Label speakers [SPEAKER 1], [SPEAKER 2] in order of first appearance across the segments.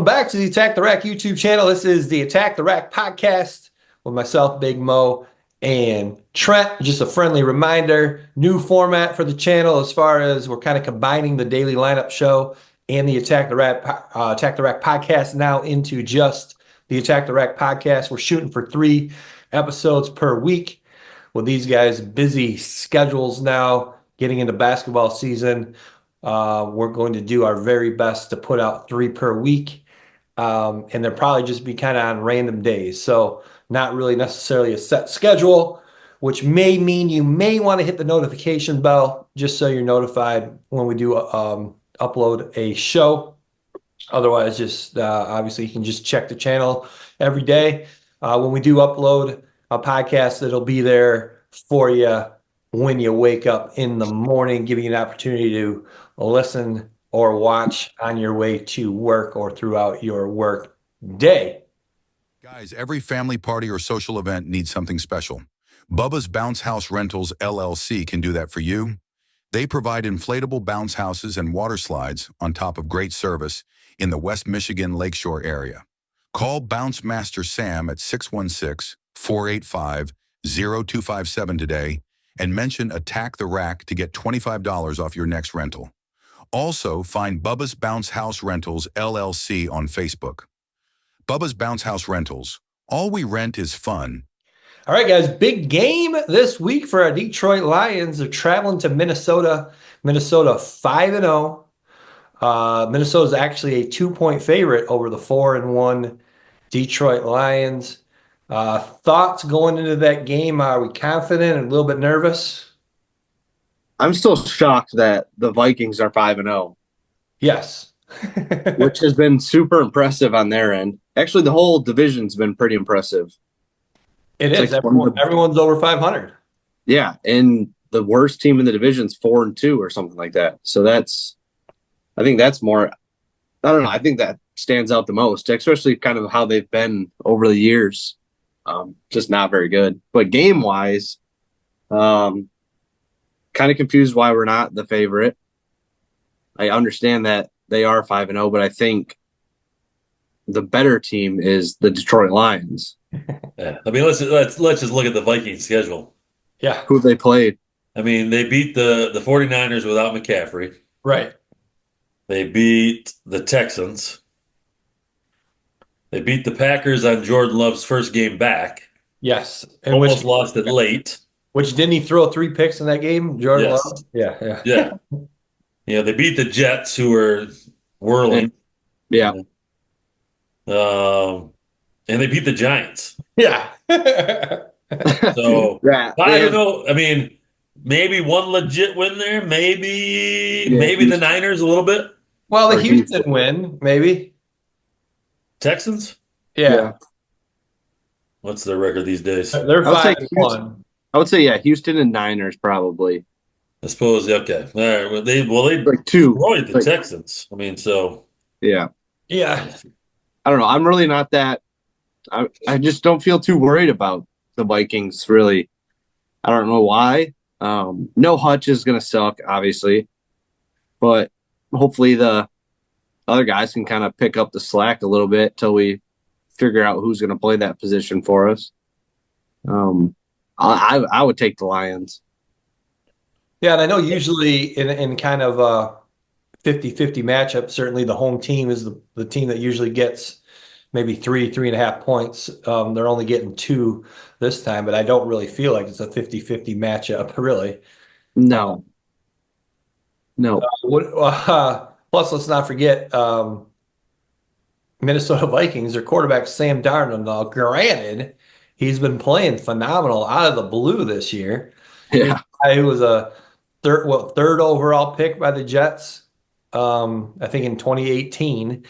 [SPEAKER 1] back to the Attack the Rack YouTube channel. This is the Attack the Rack podcast with myself, Big Mo, and Trent. Just a friendly reminder, new format for the channel as far as we're kind of combining the daily lineup show and the Attack the Rack podcast now into just the Attack the Rack podcast. We're shooting for 3 episodes per week with these guys' busy schedules now, getting into basketball season. We're going to do our very best to put out 3 per week. And they'll probably just be kind of on random days. So not really necessarily a set schedule, which may mean you may want to hit the notification bell just so you're notified when we do upload a show. Otherwise, just obviously you can just check the channel every day. When we do upload a podcast, it'll be there for you when you wake up in the morning, giving you an opportunity to listen or watch on your way to work or throughout your work day.
[SPEAKER 2] Guys, every family party or social event needs something special. Bubba's Bounce House Rentals, LLC can do that for you. They provide inflatable bounce houses and water slides on top of great service in the West Michigan Lakeshore area. Call Bounce Master Sam at 616-485-0257 today and mention Attack the Rack to get $25 off your next rental. Also, find Bubba's Bounce House Rentals, LLC on Facebook. Bubba's Bounce House Rentals. All we rent is fun.
[SPEAKER 1] All right, guys, big game this week for our Detroit Lions. They're traveling to Minnesota. Minnesota 5-0. Minnesota's actually a 2-point favorite over the 4-1 Detroit Lions. Thoughts going into that game? Are we confident and a little bit nervous?
[SPEAKER 3] I'm still shocked that the Vikings are 5-0.
[SPEAKER 1] Yes.
[SPEAKER 3] Which has been super impressive on their end. Actually, the whole division's been pretty impressive.
[SPEAKER 1] It is. Like everyone's over 500.
[SPEAKER 3] Yeah, and the worst team in the division's 4-2 or something like that. So I think that's more, I don't know, I think that stands out the most, especially kind of how they've been over the years. Just not very good. But game-wise, kind of confused why we're not the favorite. I understand that they are 5-0, but I think the better team is the Detroit Lions.
[SPEAKER 4] Yeah. I mean, let's just look at the Vikings schedule.
[SPEAKER 1] Yeah.
[SPEAKER 3] Who they played.
[SPEAKER 4] I mean, they beat the 49ers without McCaffrey.
[SPEAKER 1] Right.
[SPEAKER 4] They beat the Texans. They beat the Packers on Jordan Love's first game back.
[SPEAKER 1] Yes. And
[SPEAKER 4] almost lost it late.
[SPEAKER 1] Which, didn't he throw 3 picks in that game, Jordan Love? Yeah.
[SPEAKER 4] Yeah. Yeah, they beat the Jets, who were whirling.
[SPEAKER 3] Yeah.
[SPEAKER 4] And they beat the Giants.
[SPEAKER 1] Yeah.
[SPEAKER 4] So, I don't know. I mean, maybe one legit win there. Maybe the Niners a little bit.
[SPEAKER 1] Well, the Houston win, maybe.
[SPEAKER 4] Texans?
[SPEAKER 1] Yeah.
[SPEAKER 4] What's their record these days?
[SPEAKER 1] They're 5-1.
[SPEAKER 3] I would say, yeah, Houston and Niners probably.
[SPEAKER 4] I suppose, okay. All right. Well, they
[SPEAKER 3] like 2
[SPEAKER 4] destroyed the Texans. I mean, so.
[SPEAKER 3] Yeah.
[SPEAKER 1] Yeah.
[SPEAKER 3] I don't know. I'm really not that. I just don't feel too worried about the Vikings, really. I don't know why. No Hutch is going to suck, obviously. But hopefully the other guys can kind of pick up the slack a little bit till we figure out who's going to play that position for us. I would take the Lions.
[SPEAKER 1] Yeah, and I know usually in kind of a 50-50 matchup, certainly the home team is the team that usually gets maybe 3.5 points. They're only getting 2 this time, but I don't really feel like it's a 50-50 matchup, really.
[SPEAKER 3] No.
[SPEAKER 1] Plus, let's not forget Minnesota Vikings, their quarterback, Sam Darnold. Now, granted, he's been playing phenomenal out of the blue this year.
[SPEAKER 3] Yeah.
[SPEAKER 1] He was a third overall pick by the Jets, I think in 2018,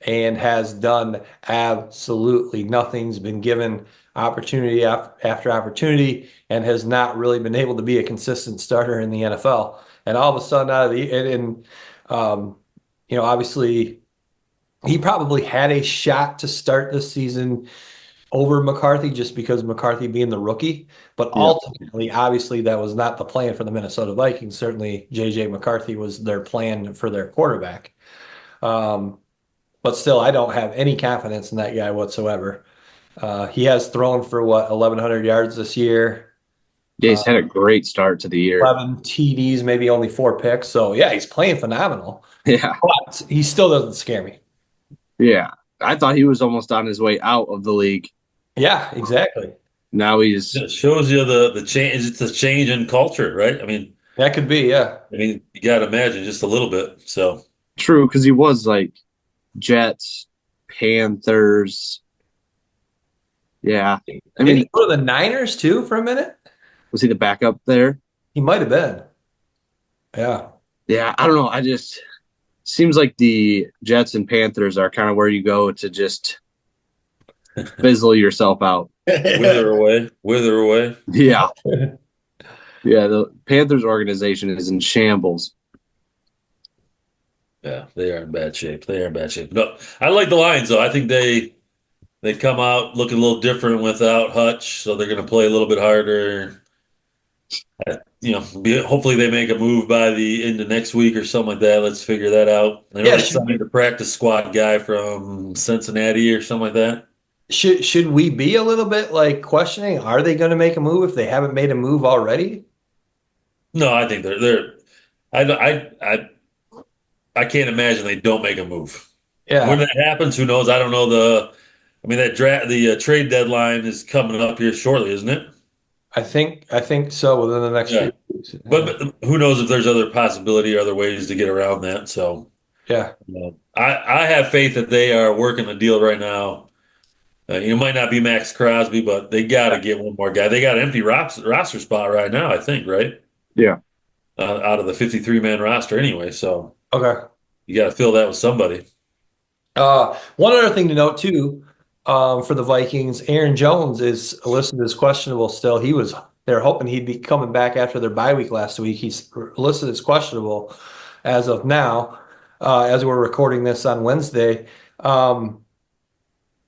[SPEAKER 1] and has done absolutely nothing. He's been given opportunity after opportunity and has not really been able to be a consistent starter in the NFL. And all of a sudden, obviously, he probably had a shot to start this season over McCarthy just because McCarthy being the rookie. But ultimately, obviously, that was not the plan for the Minnesota Vikings. Certainly, J.J. McCarthy was their plan for their quarterback. but still, I don't have any confidence in that guy whatsoever. He has thrown for 1,100 yards this year,
[SPEAKER 3] Yeah, he's had a great start to the year.
[SPEAKER 1] 11 TDs, maybe only 4 picks. So yeah, he's playing phenomenal,
[SPEAKER 3] Yeah.
[SPEAKER 1] but he still doesn't scare me.
[SPEAKER 3] Yeah. I thought he was almost on his way out of the league.
[SPEAKER 1] Yeah, exactly.
[SPEAKER 3] Now he's
[SPEAKER 4] It shows you the change. It's a change in culture, right?
[SPEAKER 1] That could be, yeah.
[SPEAKER 4] You got to imagine just a little bit. So
[SPEAKER 3] true because he was like Jets, Panthers. Yeah. I
[SPEAKER 1] Did
[SPEAKER 3] mean,
[SPEAKER 1] he go to the Niners too for a minute?
[SPEAKER 3] was he the backup there?
[SPEAKER 1] He might have been. Yeah.
[SPEAKER 3] Yeah, I don't know. I just seems like the Jets and Panthers are kind of where you go to just fizzle yourself out.
[SPEAKER 4] wither away, wither away.
[SPEAKER 3] Yeah. Yeah, the Panthers organization is in shambles.
[SPEAKER 4] Yeah, they are in bad shape. They are in bad shape. No, I like the Lions though. I think they come out looking a little different without Hutch, so they're going to play a little bit harder. Hopefully they make a move by the end of next week or something like that. Let's figure that out. They
[SPEAKER 1] Yeah,
[SPEAKER 4] already signed the practice squad guy from Cincinnati or something like that.
[SPEAKER 1] should we be a little bit like questioning, are they going to make a move if they haven't made a move already?
[SPEAKER 4] No, I think they're. I can't imagine they don't make a move. When
[SPEAKER 1] Yeah,
[SPEAKER 4] that happens, who knows? I don't know the trade deadline is coming up here shortly, isn't it?
[SPEAKER 1] I think so within the next
[SPEAKER 4] Yeah.
[SPEAKER 1] few weeks.
[SPEAKER 4] But who knows if there's other possibility or other ways to get around that. So
[SPEAKER 1] Yeah.
[SPEAKER 4] I have faith that they are working a deal right now. It might not be Max Crosby, but they got to get one more guy. They got an empty roster spot right now, I think, right?
[SPEAKER 3] Yeah.
[SPEAKER 4] Out of the 53-man roster anyway. So
[SPEAKER 1] Okay.
[SPEAKER 4] you got to fill that with somebody.
[SPEAKER 1] One other thing to note too, for the Vikings, Aaron Jones is listed as questionable still. They're hoping he'd be coming back after their bye week last week. He's listed as questionable as of now, as we're recording this on Wednesday.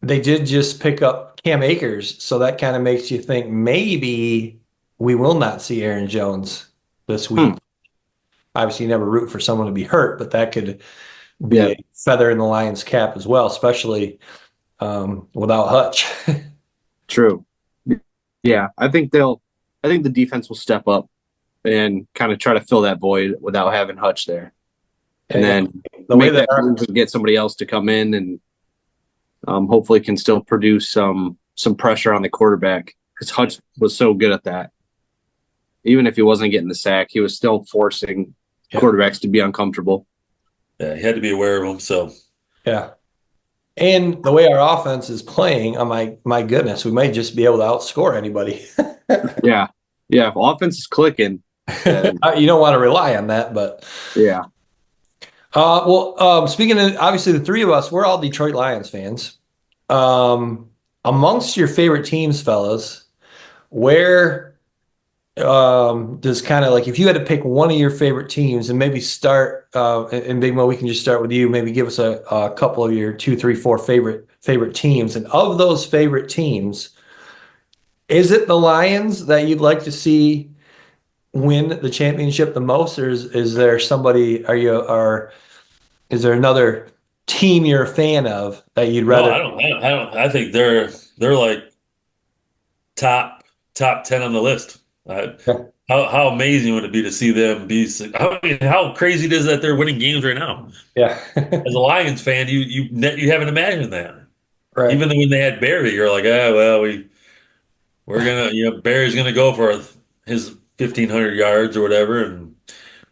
[SPEAKER 1] They did just pick up Cam Akers, so that kind of makes you think maybe we will not see Aaron Jones this week. Obviously, you never root for someone to be hurt, but that could be a feather in the Lions' cap as well, especially without Hutch.
[SPEAKER 3] True. Yeah, I think the defense will step up and kind of try to fill that void without having Hutch there. And then
[SPEAKER 1] the way
[SPEAKER 3] make
[SPEAKER 1] that
[SPEAKER 3] that move and get somebody else to come in and hopefully can still produce some pressure on the quarterback because Hutch was so good at that. Even if he wasn't getting the sack, he was still forcing quarterbacks to be uncomfortable.
[SPEAKER 4] Yeah, he had to be aware of them. So
[SPEAKER 1] yeah. And the way our offense is playing, oh my goodness, we might just be able to outscore anybody.
[SPEAKER 3] Yeah. Yeah. If offense is clicking,
[SPEAKER 1] You don't want to rely on that, but
[SPEAKER 3] yeah.
[SPEAKER 1] Speaking of obviously the three of us, we're all Detroit Lions fans. Amongst your favorite teams, fellas, where does kind of like if you had to pick one of your favorite teams and maybe start and Big Mo, we can just start with you. Maybe give us a couple of your 2, 3, 4 favorite teams, and of those favorite teams, is it the Lions that you'd like to see win the championship the most, or is there somebody? Is there another team you're a fan of that you'd rather?
[SPEAKER 4] no, I don't. I think they're like top 10 on the list. How amazing would it be to see them be? How crazy it is that they're winning games right now.
[SPEAKER 1] Yeah,
[SPEAKER 4] As a Lions fan, you haven't imagined that.
[SPEAKER 1] right.
[SPEAKER 4] Even when they had Barry, you're like, we're gonna Barry's gonna go for his 1,500 yards or whatever, and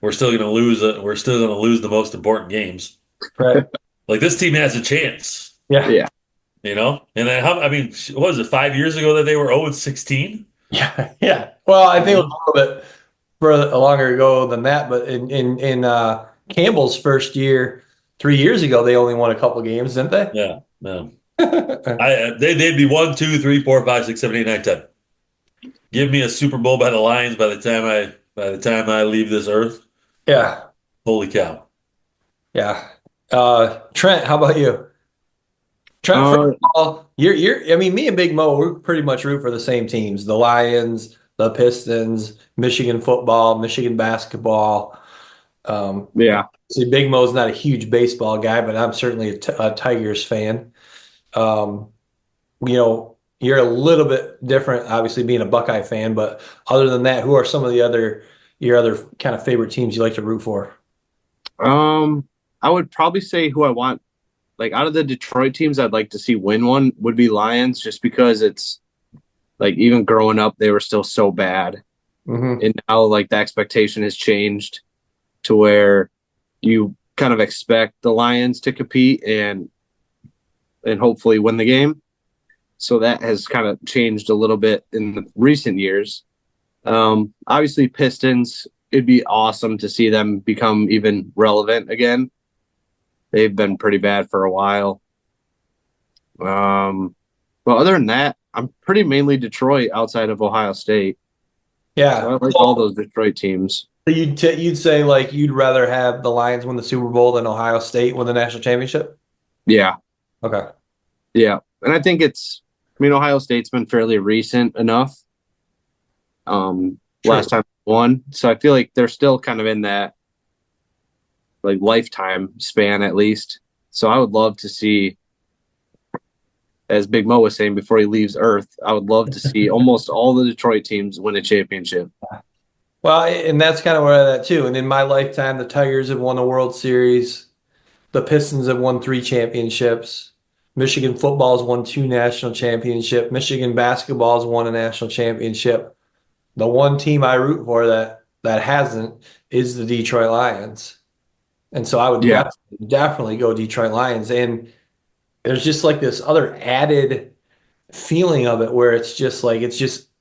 [SPEAKER 4] we're still gonna lose. We're still gonna lose the most important games.
[SPEAKER 1] Right.
[SPEAKER 4] Like this team has a chance.
[SPEAKER 1] Yeah.
[SPEAKER 3] Yeah.
[SPEAKER 4] And then what was it 5 years ago that they were 0-16?
[SPEAKER 1] Yeah. Yeah. Well, I think it was a little bit further longer ago than that, but in Campbell's first year, 3 years ago, they only won a couple games, didn't they?
[SPEAKER 4] Yeah, no. They'd be 1, 2, 3, 4, 5, 6, 7, 8, 9, 10. Give me a Super Bowl by the Lions by the time I leave this earth.
[SPEAKER 1] Yeah.
[SPEAKER 4] Holy cow.
[SPEAKER 1] Yeah. Trent, how about you? Trent, first of all, I mean, me and Big Mo, we're pretty much root for the same teams: the Lions, the Pistons, Michigan football, Michigan basketball.
[SPEAKER 3] Yeah.
[SPEAKER 1] See, Big Mo's not a huge baseball guy, but I'm certainly a Tigers fan. Um, you're a little bit different, obviously being a Buckeye fan, but other than that, who are some of your other kind of favorite teams you like to root for?
[SPEAKER 3] I would probably say who I want, like out of the Detroit teams, I'd like to see win one would be Lions, just because it's like even growing up, they were still so bad.
[SPEAKER 1] Mm-hmm.
[SPEAKER 3] And now like the expectation has changed to where you kind of expect the Lions to compete and hopefully win the game. So that has kind of changed a little bit in the recent years. Obviously, Pistons, it'd be awesome to see them become even relevant again. They've been pretty bad for a while. But other than that, I'm pretty mainly Detroit outside of Ohio State. So
[SPEAKER 1] Yeah.
[SPEAKER 3] I like all those Detroit teams.
[SPEAKER 1] So you'd say like you'd rather have the Lions win the Super Bowl than Ohio State win the national championship?
[SPEAKER 3] Yeah,
[SPEAKER 1] Okay.
[SPEAKER 3] yeah. And I think Ohio State's been fairly recent enough.
[SPEAKER 1] True.
[SPEAKER 3] Last time they won. So I feel like they're still kind of in that like lifetime span at least. So I would love to see, as Big Mo was saying before he leaves Earth, I would love to see almost all the Detroit teams win a championship.
[SPEAKER 1] Well, and that's kind of where I'm at too. And in my lifetime, the Tigers have won a World Series. The Pistons have won 3 championships. Michigan football has won 2 national championships. Michigan basketball has won a national championship. The one team I root for that hasn't is the Detroit Lions. And so I would
[SPEAKER 3] Yeah.
[SPEAKER 1] definitely go Detroit Lions. And there's just like this other added feeling of it where it's just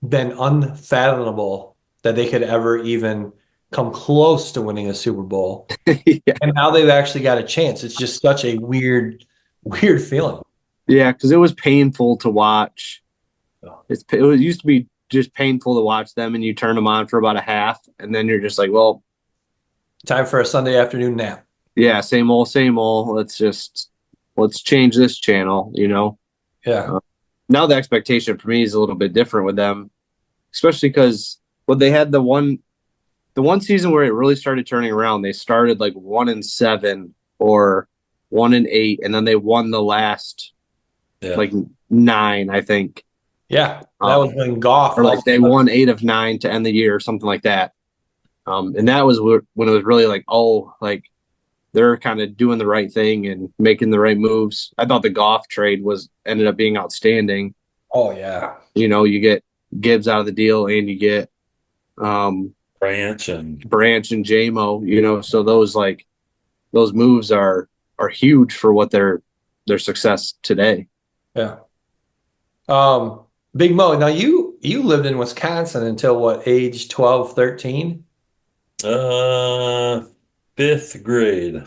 [SPEAKER 1] been unfathomable that they could ever even come close to winning a Super Bowl.
[SPEAKER 3] Yeah.
[SPEAKER 1] And now they've actually got a chance. It's just such a weird feeling.
[SPEAKER 3] Yeah, because it was painful to watch. It used to be just painful to watch them, and you turn them on for about a half, and then you're just like, well,
[SPEAKER 1] Time for a Sunday afternoon nap.
[SPEAKER 3] yeah, same old, same old. Let's change this channel, you know.
[SPEAKER 1] Yeah.
[SPEAKER 3] Now the expectation for me is a little bit different with them, especially because they had the one season where it really started turning around. They started like 1-7 or 1-8, and then they won the last like 9, I think.
[SPEAKER 1] Yeah. That was when Goff.
[SPEAKER 3] Or like they won 8 of 9 to end the year or something like that. And that was when it was really like, oh, like they're kind of doing the right thing and making the right moves. I thought the Goff trade ended up being outstanding.
[SPEAKER 1] Oh yeah.
[SPEAKER 3] You know, you get Gibbs out of the deal and you get
[SPEAKER 4] Branch and
[SPEAKER 3] JMO, you know, so those moves are huge for what their success today.
[SPEAKER 1] Yeah. Big Mo, now you lived in Wisconsin until what, age 12, 13?
[SPEAKER 4] 5th grade.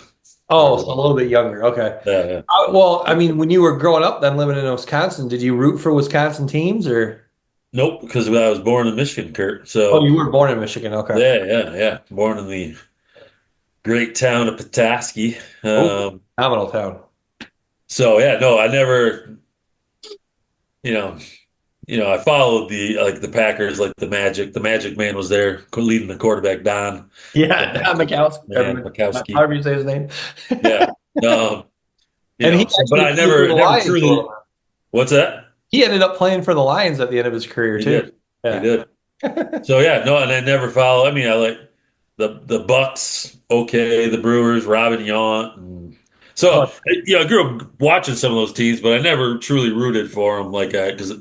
[SPEAKER 1] Oh, so a little bit younger. Okay.
[SPEAKER 4] Yeah.
[SPEAKER 1] Well, I mean, when you were growing up then living in Wisconsin, did you root for Wisconsin teams or?
[SPEAKER 4] Nope, because I was born in Michigan, Kurt. So
[SPEAKER 1] Oh, you were born in Michigan. Okay.
[SPEAKER 4] yeah. Born in the great town of Petoskey.
[SPEAKER 1] Phenomenal town.
[SPEAKER 4] So yeah, no, I never, you know, I followed the Packers, like the Magic. The Magic Man was there leading the quarterback, Don.
[SPEAKER 1] Yeah, Don Mikowski.
[SPEAKER 4] Man, Mikowski.
[SPEAKER 1] However you say his name.
[SPEAKER 4] Yeah.
[SPEAKER 1] And he
[SPEAKER 4] but I
[SPEAKER 1] actually played for the
[SPEAKER 4] never
[SPEAKER 1] Lions for a
[SPEAKER 4] truly.
[SPEAKER 1] little bit.
[SPEAKER 4] What's that?
[SPEAKER 1] He ended up playing for the Lions at the end of his career
[SPEAKER 4] He
[SPEAKER 1] too.
[SPEAKER 4] did.
[SPEAKER 1] Yeah.
[SPEAKER 4] He did. So yeah, no, and I never follow. I mean, I like the Bucks, okay, the Brewers, Robin Yount. So I grew up watching some of those teams, but I never truly rooted for them, like because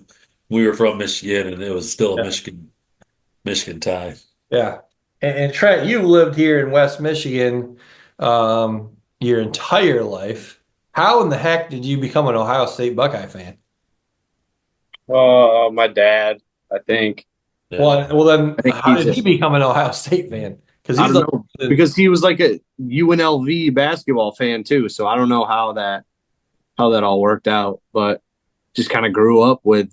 [SPEAKER 4] we were from Michigan, and it was still a Michigan tie.
[SPEAKER 1] Yeah. And Trent, you lived here in West Michigan your entire life. How in the heck did you become an Ohio State Buckeye fan?
[SPEAKER 3] My dad, I think.
[SPEAKER 4] Yeah.
[SPEAKER 1] Well, then
[SPEAKER 3] I think
[SPEAKER 1] how did he become an Ohio State fan? Because
[SPEAKER 3] I don't know, because he was like a UNLV basketball fan too. So I don't know how that all worked out, but just kind of grew up with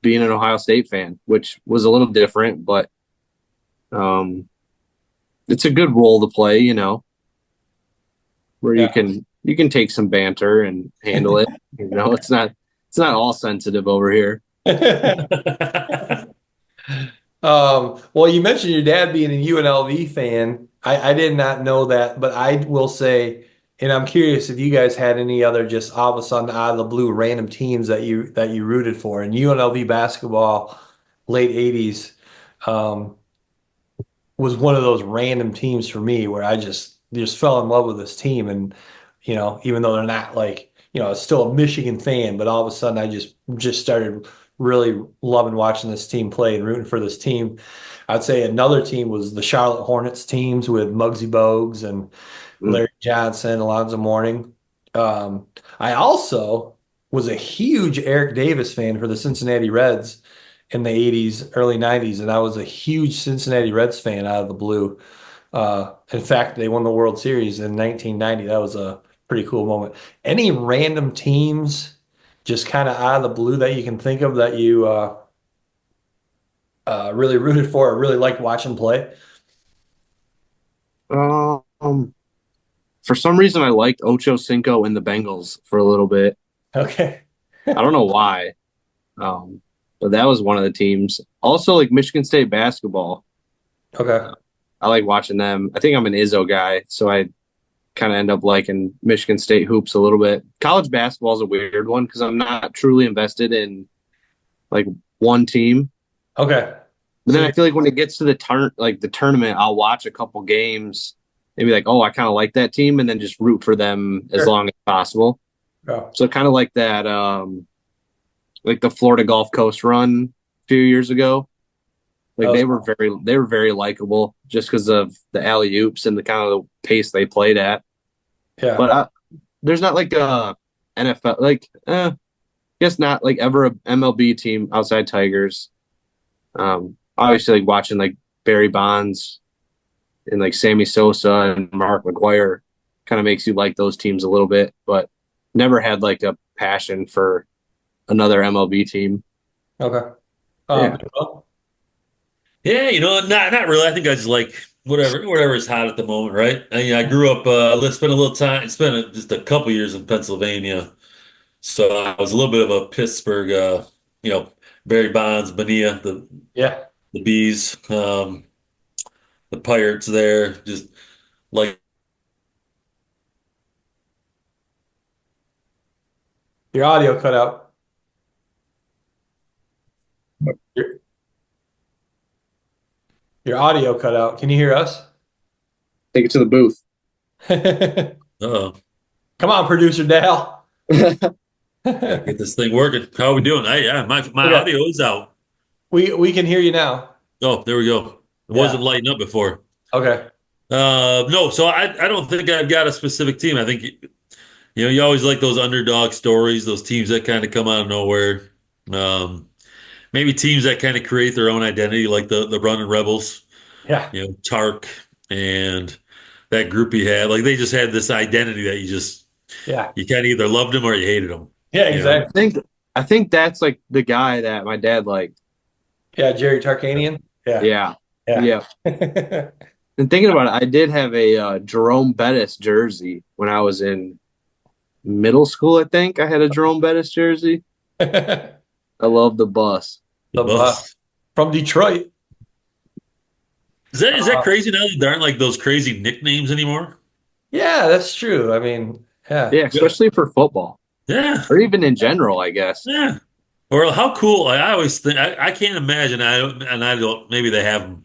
[SPEAKER 3] being an Ohio State fan, which was a little different, but it's a good role to play, you know, where you can take some banter and handle it. You know, it's not all sensitive over here.
[SPEAKER 1] Well, you mentioned your dad being a UNLV fan. I did not know that, but I will say, and I'm curious if you guys had any other just all of a sudden out of the blue random teams that you rooted for. And UNLV basketball, late '80s, um, was one of those random teams for me where I just fell in love with this team. And even though they're not like, it's still a Michigan fan, but all of a sudden I just started really loving watching this team play and rooting for this team. I'd say another team was the Charlotte Hornets teams with Muggsy Bogues and
[SPEAKER 3] Mm.
[SPEAKER 1] Larry Johnson, Alonzo Mourning. I also was a huge Eric Davis fan for the Cincinnati Reds in the '80s, early '90s, and I was a huge Cincinnati Reds fan out of the blue. In fact, they won the World Series in 1990. That was a pretty cool moment. Any random teams just kind of out of the blue that you can think of that you really rooted for or really liked watching play?
[SPEAKER 3] Um, for some reason, I liked Ocho Cinco and the Bengals for a little bit.
[SPEAKER 1] Okay.
[SPEAKER 3] I don't know why. But that was one of the teams. Also, like Michigan State basketball.
[SPEAKER 1] Okay.
[SPEAKER 3] I like watching them. I think I'm an Izzo guy, so I kind of end up liking Michigan State hoops a little bit. College basketball is a weird one because I'm not truly invested in like one team.
[SPEAKER 1] Okay.
[SPEAKER 3] But then
[SPEAKER 1] So,
[SPEAKER 3] I feel like when it gets to the tournament, I'll watch a couple games and be like, oh, I kind of like that team, and then just root for them as
[SPEAKER 1] sure.
[SPEAKER 3] long as possible.
[SPEAKER 1] Oh,
[SPEAKER 3] So kind of like that, like the Florida Gulf Coast run a few years ago.
[SPEAKER 1] that
[SPEAKER 3] Like
[SPEAKER 1] was
[SPEAKER 3] they were very likable just because of the alley oops and the kind of the pace they played at.
[SPEAKER 1] yeah.
[SPEAKER 3] But there's not like a NFL guess not like ever a MLB team outside Tigers. Obviously like watching like Barry Bonds and like Sammy Sosa and Mark McGuire kind of makes you like those teams a little bit, but never had like a passion for another MLB team.
[SPEAKER 1] Okay.
[SPEAKER 3] Yeah.
[SPEAKER 1] Well,
[SPEAKER 4] Yeah, not really. I think I just like whatever is hot at the moment, right? I grew up, spent a little time, just a couple years in Pennsylvania, so I was a little bit of a Pittsburgh, you know, Barry Bonds, Bonilla,
[SPEAKER 1] yeah.
[SPEAKER 4] the Bees, the Pirates there, just like
[SPEAKER 1] Your audio cut out. Your, your audio cut out. Can you hear us?
[SPEAKER 3] Take it to the booth.
[SPEAKER 4] uh,
[SPEAKER 1] Come on, producer Dal.
[SPEAKER 4] gotta get this thing working. How are we doing? Yeah, my
[SPEAKER 1] Okay.
[SPEAKER 4] audio is out.
[SPEAKER 1] We can hear you now.
[SPEAKER 4] Oh, there we go. It wasn't
[SPEAKER 1] Yeah.
[SPEAKER 4] lighting up before.
[SPEAKER 1] Okay.
[SPEAKER 4] No, so I don't think I've got a specific team. I think you always like those underdog stories, those teams that kind of come out of nowhere. Um, Maybe teams that kind of create their own identity, like the Running Rebels,
[SPEAKER 1] Yeah.
[SPEAKER 4] Tark and that group he had. Like they just had this identity that
[SPEAKER 1] Yeah.
[SPEAKER 4] you kind of either loved them or you hated them.
[SPEAKER 1] Yeah,
[SPEAKER 4] You know?
[SPEAKER 1] exactly.
[SPEAKER 3] I think that's like the guy that my dad liked.
[SPEAKER 1] Yeah, Jerry Tarkanian. Yeah.
[SPEAKER 3] Yeah.
[SPEAKER 1] Yeah.
[SPEAKER 3] Yeah. And thinking about it, I did have a Jerome Bettis jersey when I was in middle school. I think I had a Jerome Bettis jersey.
[SPEAKER 1] The
[SPEAKER 3] I love the bus.
[SPEAKER 4] The
[SPEAKER 1] bus
[SPEAKER 4] bus.
[SPEAKER 1] from Detroit.
[SPEAKER 4] Is that crazy now that there aren't like those crazy nicknames anymore?
[SPEAKER 1] Yeah, that's true. I mean, yeah.
[SPEAKER 3] Yeah, especially for football
[SPEAKER 4] Yeah.
[SPEAKER 3] or even in general, I guess.
[SPEAKER 4] Yeah. Or how cool, I always think, I can't imagine, I don't, maybe they have them,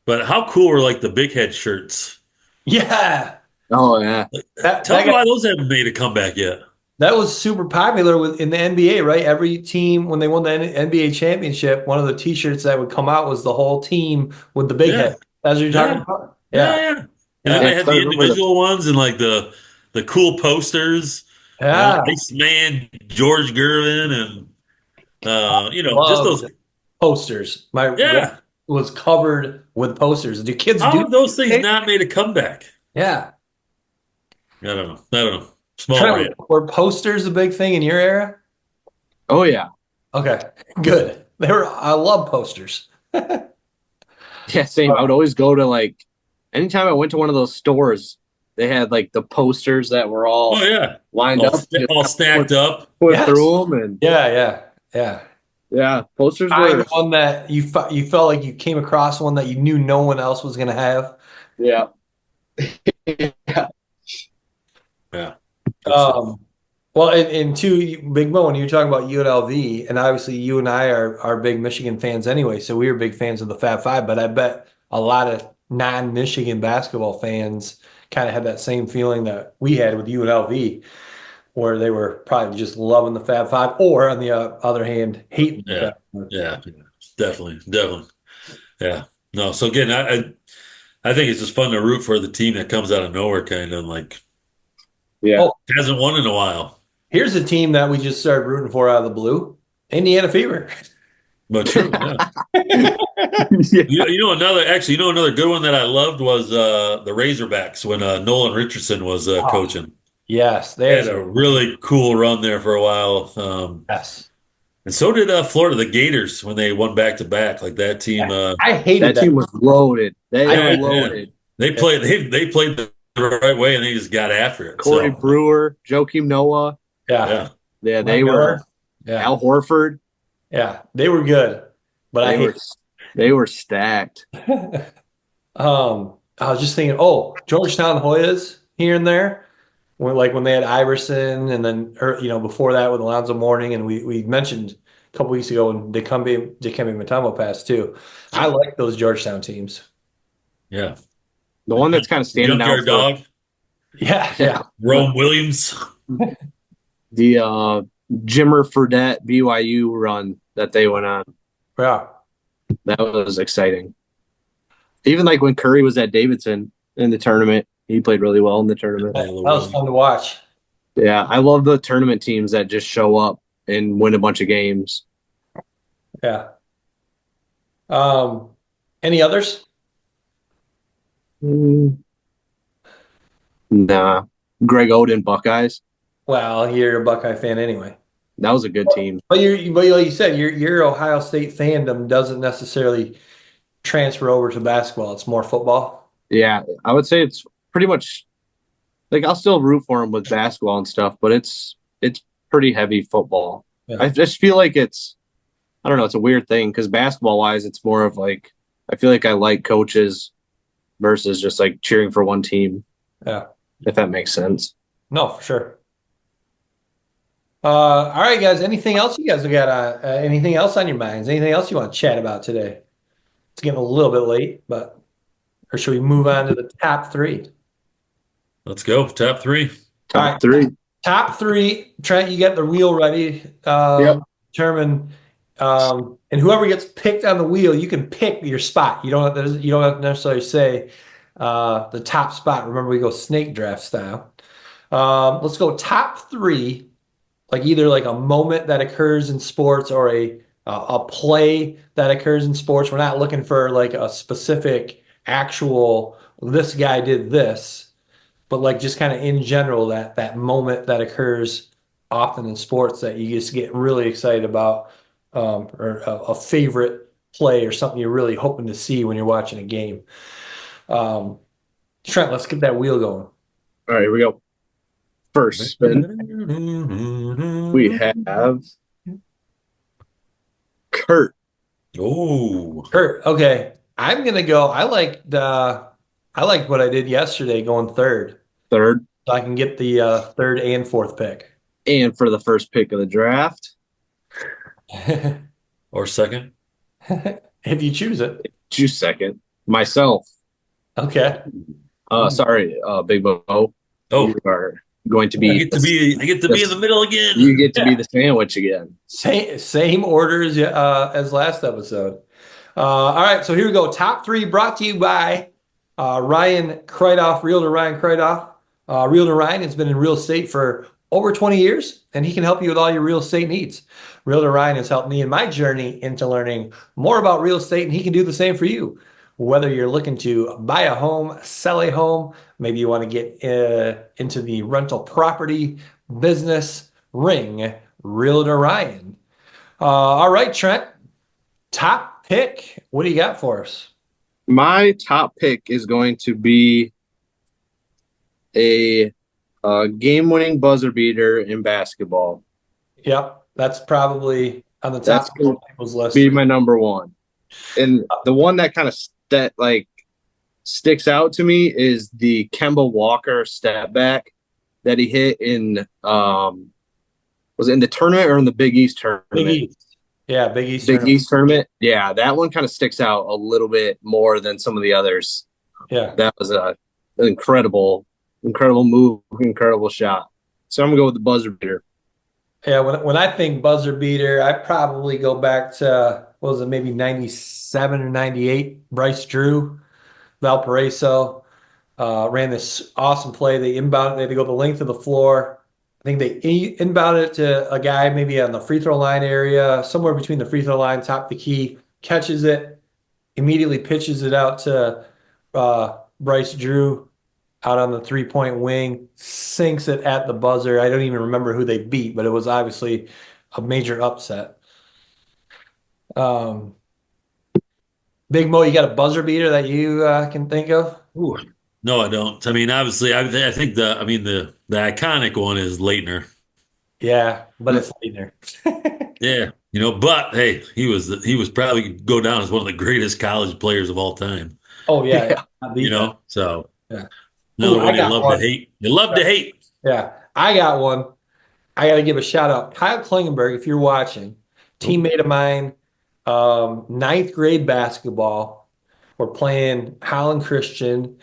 [SPEAKER 4] but how cool were like the big head shirts?
[SPEAKER 1] Yeah.
[SPEAKER 3] Oh yeah,
[SPEAKER 4] Tell
[SPEAKER 1] That
[SPEAKER 4] me
[SPEAKER 1] guy,
[SPEAKER 4] why those haven't made a comeback yet.
[SPEAKER 1] that was super popular in the NBA, right? Every team when they won the NBA championship, one of the T-shirts that would come out was the whole team with the big
[SPEAKER 4] Yeah.
[SPEAKER 1] head. That's what you're talking
[SPEAKER 4] Yeah.
[SPEAKER 1] about?
[SPEAKER 4] Yeah.
[SPEAKER 1] Yeah.
[SPEAKER 4] Yeah. And then
[SPEAKER 1] Yeah.
[SPEAKER 4] they
[SPEAKER 3] yeah.
[SPEAKER 4] had
[SPEAKER 3] 'Cause I
[SPEAKER 4] the
[SPEAKER 3] remember
[SPEAKER 4] individual ones and like the cool posters,
[SPEAKER 1] Yeah.
[SPEAKER 4] Iceman, George Gervin, and just those.
[SPEAKER 1] Loved posters. My wall
[SPEAKER 4] Yeah.
[SPEAKER 1] was covered with posters. Do kids
[SPEAKER 4] How
[SPEAKER 1] do
[SPEAKER 4] have those things
[SPEAKER 1] that?
[SPEAKER 4] not made a comeback?
[SPEAKER 1] Yeah.
[SPEAKER 4] I don't know. I don't know. Small
[SPEAKER 1] Trent,
[SPEAKER 4] rant.
[SPEAKER 1] were posters a big thing in your era?
[SPEAKER 3] Oh yeah,
[SPEAKER 1] Okay, good. I love posters.
[SPEAKER 3] yeah. Same. I would always go to like anytime I went to one of those stores, they had like the posters that were all
[SPEAKER 4] Oh yeah.
[SPEAKER 3] lined
[SPEAKER 4] All,
[SPEAKER 3] up. Just
[SPEAKER 4] all stacked up.
[SPEAKER 3] put
[SPEAKER 1] Yes.
[SPEAKER 3] through them, and
[SPEAKER 1] Yeah, yeah, yeah.
[SPEAKER 3] Yeah, posters
[SPEAKER 1] Find
[SPEAKER 3] were.
[SPEAKER 1] one that you felt like you came across one that you knew no one else was going to have.
[SPEAKER 3] Yeah. Yeah.
[SPEAKER 4] Yeah. Good stuff.
[SPEAKER 1] Well, and two, Big Mo, when you were talking about UNLV, and obviously you and I are big Michigan fans anyway, so we were big fans of the Fab Five. But I bet a lot of non-Michigan basketball fans kind of had that same feeling that we had with UNLV, where they were probably just loving the Fab Five, or on the other hand, hating the
[SPEAKER 4] Yeah.
[SPEAKER 1] Fab Five.
[SPEAKER 4] Yeah. Definitely. Definitely. Yeah. No. So again, I think it's just fun to root for the team that comes out of nowhere, kind of like
[SPEAKER 3] Yeah.
[SPEAKER 1] Oh,
[SPEAKER 4] hasn't won in a while.
[SPEAKER 1] here's a team that we just started rooting for out of the blue, Indiana Fever.
[SPEAKER 4] But true. Yeah.
[SPEAKER 3] Yeah.
[SPEAKER 4] You know another good one that I loved was the Razorbacks when Nolan Richardson was
[SPEAKER 1] Oh,
[SPEAKER 4] coaching.
[SPEAKER 1] yes,
[SPEAKER 4] They had
[SPEAKER 1] there's
[SPEAKER 4] a really cool run there for a while.
[SPEAKER 1] yes.
[SPEAKER 4] And so did Florida, the Gators, when they won back to back. Like that team,
[SPEAKER 1] I hated
[SPEAKER 3] That
[SPEAKER 1] that.
[SPEAKER 3] team was loaded. They were
[SPEAKER 1] I
[SPEAKER 4] yeah,
[SPEAKER 3] loaded.
[SPEAKER 4] they played the right way and they just got after it.
[SPEAKER 3] Corey
[SPEAKER 4] So
[SPEAKER 3] Brewer, Joakim Noah.
[SPEAKER 1] yeah,
[SPEAKER 4] yeah,
[SPEAKER 3] Yeah,
[SPEAKER 1] Mike
[SPEAKER 3] they
[SPEAKER 1] Miller.
[SPEAKER 3] were.
[SPEAKER 1] Yeah,
[SPEAKER 3] Al Horford.
[SPEAKER 1] yeah, they were good, but I
[SPEAKER 3] They were.
[SPEAKER 1] hate.
[SPEAKER 3] They were stacked.
[SPEAKER 1] I was just thinking, oh, Georgetown Hoyas here and there, when they had Iverson, and then before that with Alonzo Mourning, and we mentioned a couple weeks ago when Dikembe Mutombo passed too. I like those Georgetown teams.
[SPEAKER 4] yeah.
[SPEAKER 3] The one that's kind of standing out
[SPEAKER 4] Junkyard
[SPEAKER 3] for
[SPEAKER 4] Dog,
[SPEAKER 1] Yeah, yeah,
[SPEAKER 4] Rome Williams.
[SPEAKER 3] the Jimmer Fredette BYU run that they went on.
[SPEAKER 1] yeah.
[SPEAKER 3] That was exciting. Even like when Curry was at Davidson in the tournament, he played really well in the tournament.
[SPEAKER 1] That was fun to watch.
[SPEAKER 3] Yeah, I love the tournament teams that just show up and win a bunch of games.
[SPEAKER 1] Yeah. Um, any others?
[SPEAKER 3] Mm, nah, Greg Oden Buckeyes.
[SPEAKER 1] Well, you're a Buckeye fan anyway.
[SPEAKER 3] That was a good team.
[SPEAKER 1] But like you said, your Ohio State fandom doesn't necessarily transfer over to basketball. It's more football.
[SPEAKER 3] Yeah, I would say it's pretty much like I'll still root for them with basketball and stuff, but it's pretty heavy football.
[SPEAKER 1] Yeah.
[SPEAKER 3] I just feel like I don't know, it's a weird thing because basketball wise, it's more of like I feel like I like coaches versus just like cheering for one team,
[SPEAKER 1] Yeah.
[SPEAKER 3] if that makes sense.
[SPEAKER 1] No, for sure. All right, guys. Anything else you guys have got? Anything else on your minds? Anything else you want to chat about today? It's getting a little bit late, or should we move on to the top three?
[SPEAKER 4] Let's go. Top three.
[SPEAKER 1] All
[SPEAKER 3] Top
[SPEAKER 1] right.
[SPEAKER 3] three.
[SPEAKER 1] Top three. Trent, you got the wheel ready.
[SPEAKER 3] Yep.
[SPEAKER 1] Determine. And whoever gets picked on the wheel, you can pick your spot. You don't have to necessarily say the top spot. Remember, we go snake draft style. Let's go top three, like either like a moment that occurs in sports or a play that occurs in sports. We're not looking for like a specific actual this guy did this, but like just kind of in general that moment that occurs often in sports that you just get really excited about, or a favorite play or something you're really hoping to see when you're watching a game. Trent, let's get that wheel going.
[SPEAKER 3] All right, here we go. First spin. We have Kurt.
[SPEAKER 4] Oh,
[SPEAKER 1] Kurt, okay. I'm gonna go. I liked what I did yesterday going third.
[SPEAKER 3] Third.
[SPEAKER 1] So I can get the third and fourth pick.
[SPEAKER 3] And for the first pick of the draft,
[SPEAKER 4] or second.
[SPEAKER 1] If you choose it.
[SPEAKER 3] choose second. Myself.
[SPEAKER 1] Okay.
[SPEAKER 3] Sorry, Big Bo.
[SPEAKER 4] Oh,
[SPEAKER 3] You are going to be.
[SPEAKER 4] I get to be in the middle again.
[SPEAKER 3] You get to be the sandwich again.
[SPEAKER 1] Same order as last episode. All right, so here we go. Top three brought to you by Ryan Kruitoff, Realtor Ryan Kruitoff. Realtor Ryan has been in real estate for over 20 years, and he can help you with all your real estate needs. Realtor Ryan has helped me in my journey into learning more about real estate, and he can do the same for you. Whether you're looking to buy a home, sell a home, maybe you want to get into the rental property business, ring Realtor Ryan. All right, Trent, top pick. What do you got for us?
[SPEAKER 3] My top pick is going to be a game-winning buzzer beater in basketball.
[SPEAKER 1] Yep, that's probably on the top
[SPEAKER 3] That's
[SPEAKER 1] of
[SPEAKER 3] gonna
[SPEAKER 1] most people's list.
[SPEAKER 3] be my number one. And the one that kind of sticks out to me is the Kemba Walker step back that he hit in was it in the tournament or in the Big East tournament?
[SPEAKER 1] Big East. Yeah, Big East
[SPEAKER 3] Big
[SPEAKER 1] tournament.
[SPEAKER 3] East tournament. Yeah, that one kind of sticks out a little bit more than some of the others.
[SPEAKER 1] Yeah.
[SPEAKER 3] That was an incredible move, incredible shot. So I'm gonna go with the buzzer beater.
[SPEAKER 1] Yeah, when I think buzzer beater, I probably go back to, what was it, maybe 97 or 98, Bryce Drew, Valparaiso. Ran this awesome play. They inbounded, they had to go the length of the floor. I think they inbounded it to a guy maybe on the free throw line area, somewhere between the free throw line, top of the key, catches it, immediately pitches it out to Bryce Drew out on the 3-point wing, sinks it at the buzzer. I don't even remember who they beat, but it was obviously a major upset. Um, Big Mo, you got a buzzer beater that you can think of?
[SPEAKER 4] Ooh. No, I don't. I mean, obviously, I think the iconic one is Leitner.
[SPEAKER 1] Yeah, but it's later.
[SPEAKER 4] Yeah, but hey, he was probably go down as one of the greatest college players of all time.
[SPEAKER 1] Oh yeah,
[SPEAKER 3] Yeah.
[SPEAKER 4] So
[SPEAKER 1] yeah.
[SPEAKER 4] another
[SPEAKER 1] Ooh, I
[SPEAKER 4] one you
[SPEAKER 1] got
[SPEAKER 4] love to
[SPEAKER 1] one.
[SPEAKER 4] hate. You love to hate.
[SPEAKER 1] Yeah, I got one. I got to give a shout out. Kyle Klingenberg, if you're watching,
[SPEAKER 4] Oh,
[SPEAKER 1] teammate of mine, ninth grade basketball. We're playing Holland Christian,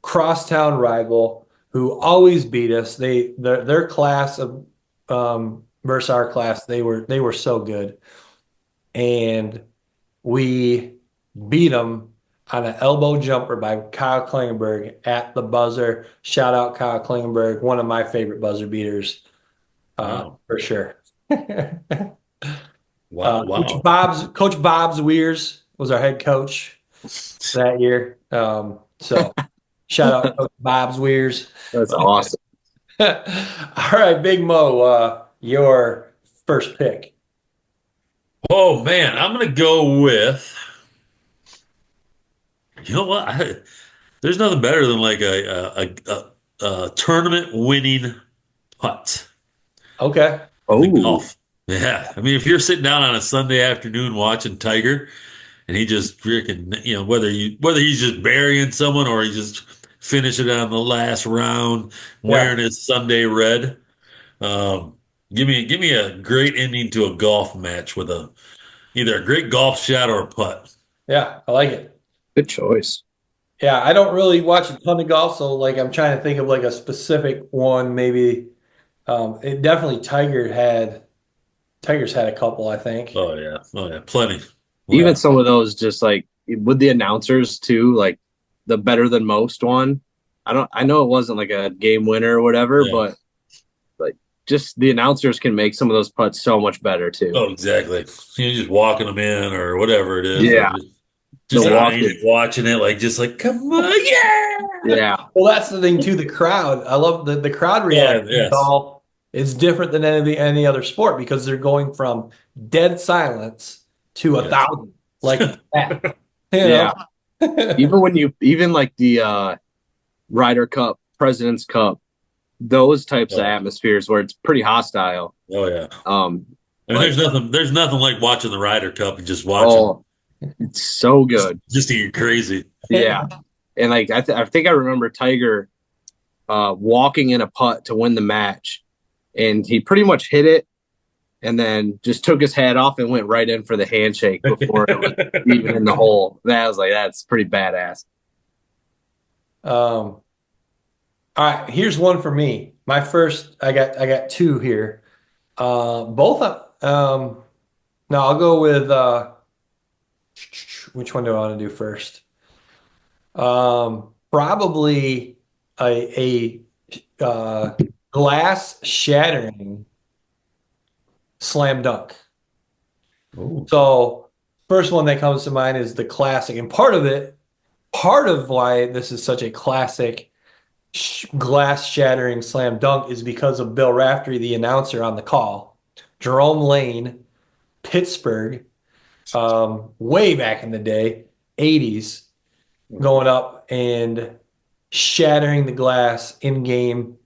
[SPEAKER 1] crosstown rival, who always beat us. Their class of versus our class, they were so good, and we beat them on an elbow jumper by Kyle Klingenberg at the buzzer. Shout out Kyle Klingenberg, one of my favorite buzzer beaters,
[SPEAKER 4] wow,
[SPEAKER 1] for sure.
[SPEAKER 4] wow,
[SPEAKER 1] Coach
[SPEAKER 4] wow.
[SPEAKER 1] Bob's Weirs was our head coach that year. So shout out Coach Bob's Weirs.
[SPEAKER 3] That's awesome.
[SPEAKER 1] All right, Big Mo, your first pick.
[SPEAKER 4] Oh man, I'm gonna go with. You know what? There's nothing better than like a tournament winning putt
[SPEAKER 1] Okay.
[SPEAKER 4] in the
[SPEAKER 3] Oh,
[SPEAKER 4] golf. Yeah, I mean, if you're sitting down on a Sunday afternoon watching Tiger, and he just freaking, whether he's just burying someone or he just finish it on the last round
[SPEAKER 1] Yeah.
[SPEAKER 4] wearing his Sunday red. Um, give me a great ending to a golf match with either a great golf shot or a putt.
[SPEAKER 1] Yeah. I like it.
[SPEAKER 3] good choice.
[SPEAKER 1] Yeah. I don't really watch a ton of golf. So, like, I'm trying to think of like a specific one, maybe. It definitely Tiger's had a couple, I think.
[SPEAKER 4] Oh yeah, plenty.
[SPEAKER 3] Even
[SPEAKER 1] Yeah.
[SPEAKER 3] some of those, just like with the announcers too, like the better than most one. I know it wasn't like a game winner or whatever,
[SPEAKER 4] Yeah.
[SPEAKER 3] but like just the announcers can make some of those putts so much better too.
[SPEAKER 4] Oh, exactly. You're just walking them in or whatever it is, or
[SPEAKER 3] Yeah, the
[SPEAKER 4] just
[SPEAKER 3] walk.
[SPEAKER 4] eyeing it, watching it, like just like, come on, yeah.
[SPEAKER 3] Yeah,
[SPEAKER 1] Well, that's the thing too. The crowd. I love the crowd
[SPEAKER 4] Yeah,
[SPEAKER 1] reaction in
[SPEAKER 4] yes.
[SPEAKER 1] golf is different than any other sport because they're going from dead silence to a
[SPEAKER 4] Yes.
[SPEAKER 1] thousand, like that. You
[SPEAKER 3] yeah.
[SPEAKER 1] know?
[SPEAKER 3] Even like the Ryder Cup, President's Cup, those types of
[SPEAKER 4] Oh,
[SPEAKER 3] atmospheres where it's pretty hostile.
[SPEAKER 4] oh yeah.
[SPEAKER 3] Um,
[SPEAKER 4] I mean,
[SPEAKER 3] like
[SPEAKER 4] there's nothing like watching the Ryder Cup and just watching
[SPEAKER 3] oh, it's so good.
[SPEAKER 4] just to get crazy.
[SPEAKER 3] Yeah, and like I think I remember Tiger walking in a putt to win the match, and he pretty much hit it, and then just took his hat off and went right in for the handshake before it was even in the hole. That was like that's pretty badass.
[SPEAKER 1] All right, here's one for me. My first, I got two here. Both. No, I'll go with. Which one do I want to do first? Probably a glass shattering slam dunk.
[SPEAKER 4] Oh,
[SPEAKER 1] So first one that comes to mind is the classic, and part of why this is such a classic glass shattering slam dunk is because of Bill Raftery, the announcer on the call. Jerome Lane, Pittsburgh, way back in the day, 80s, going up and shattering the glass in game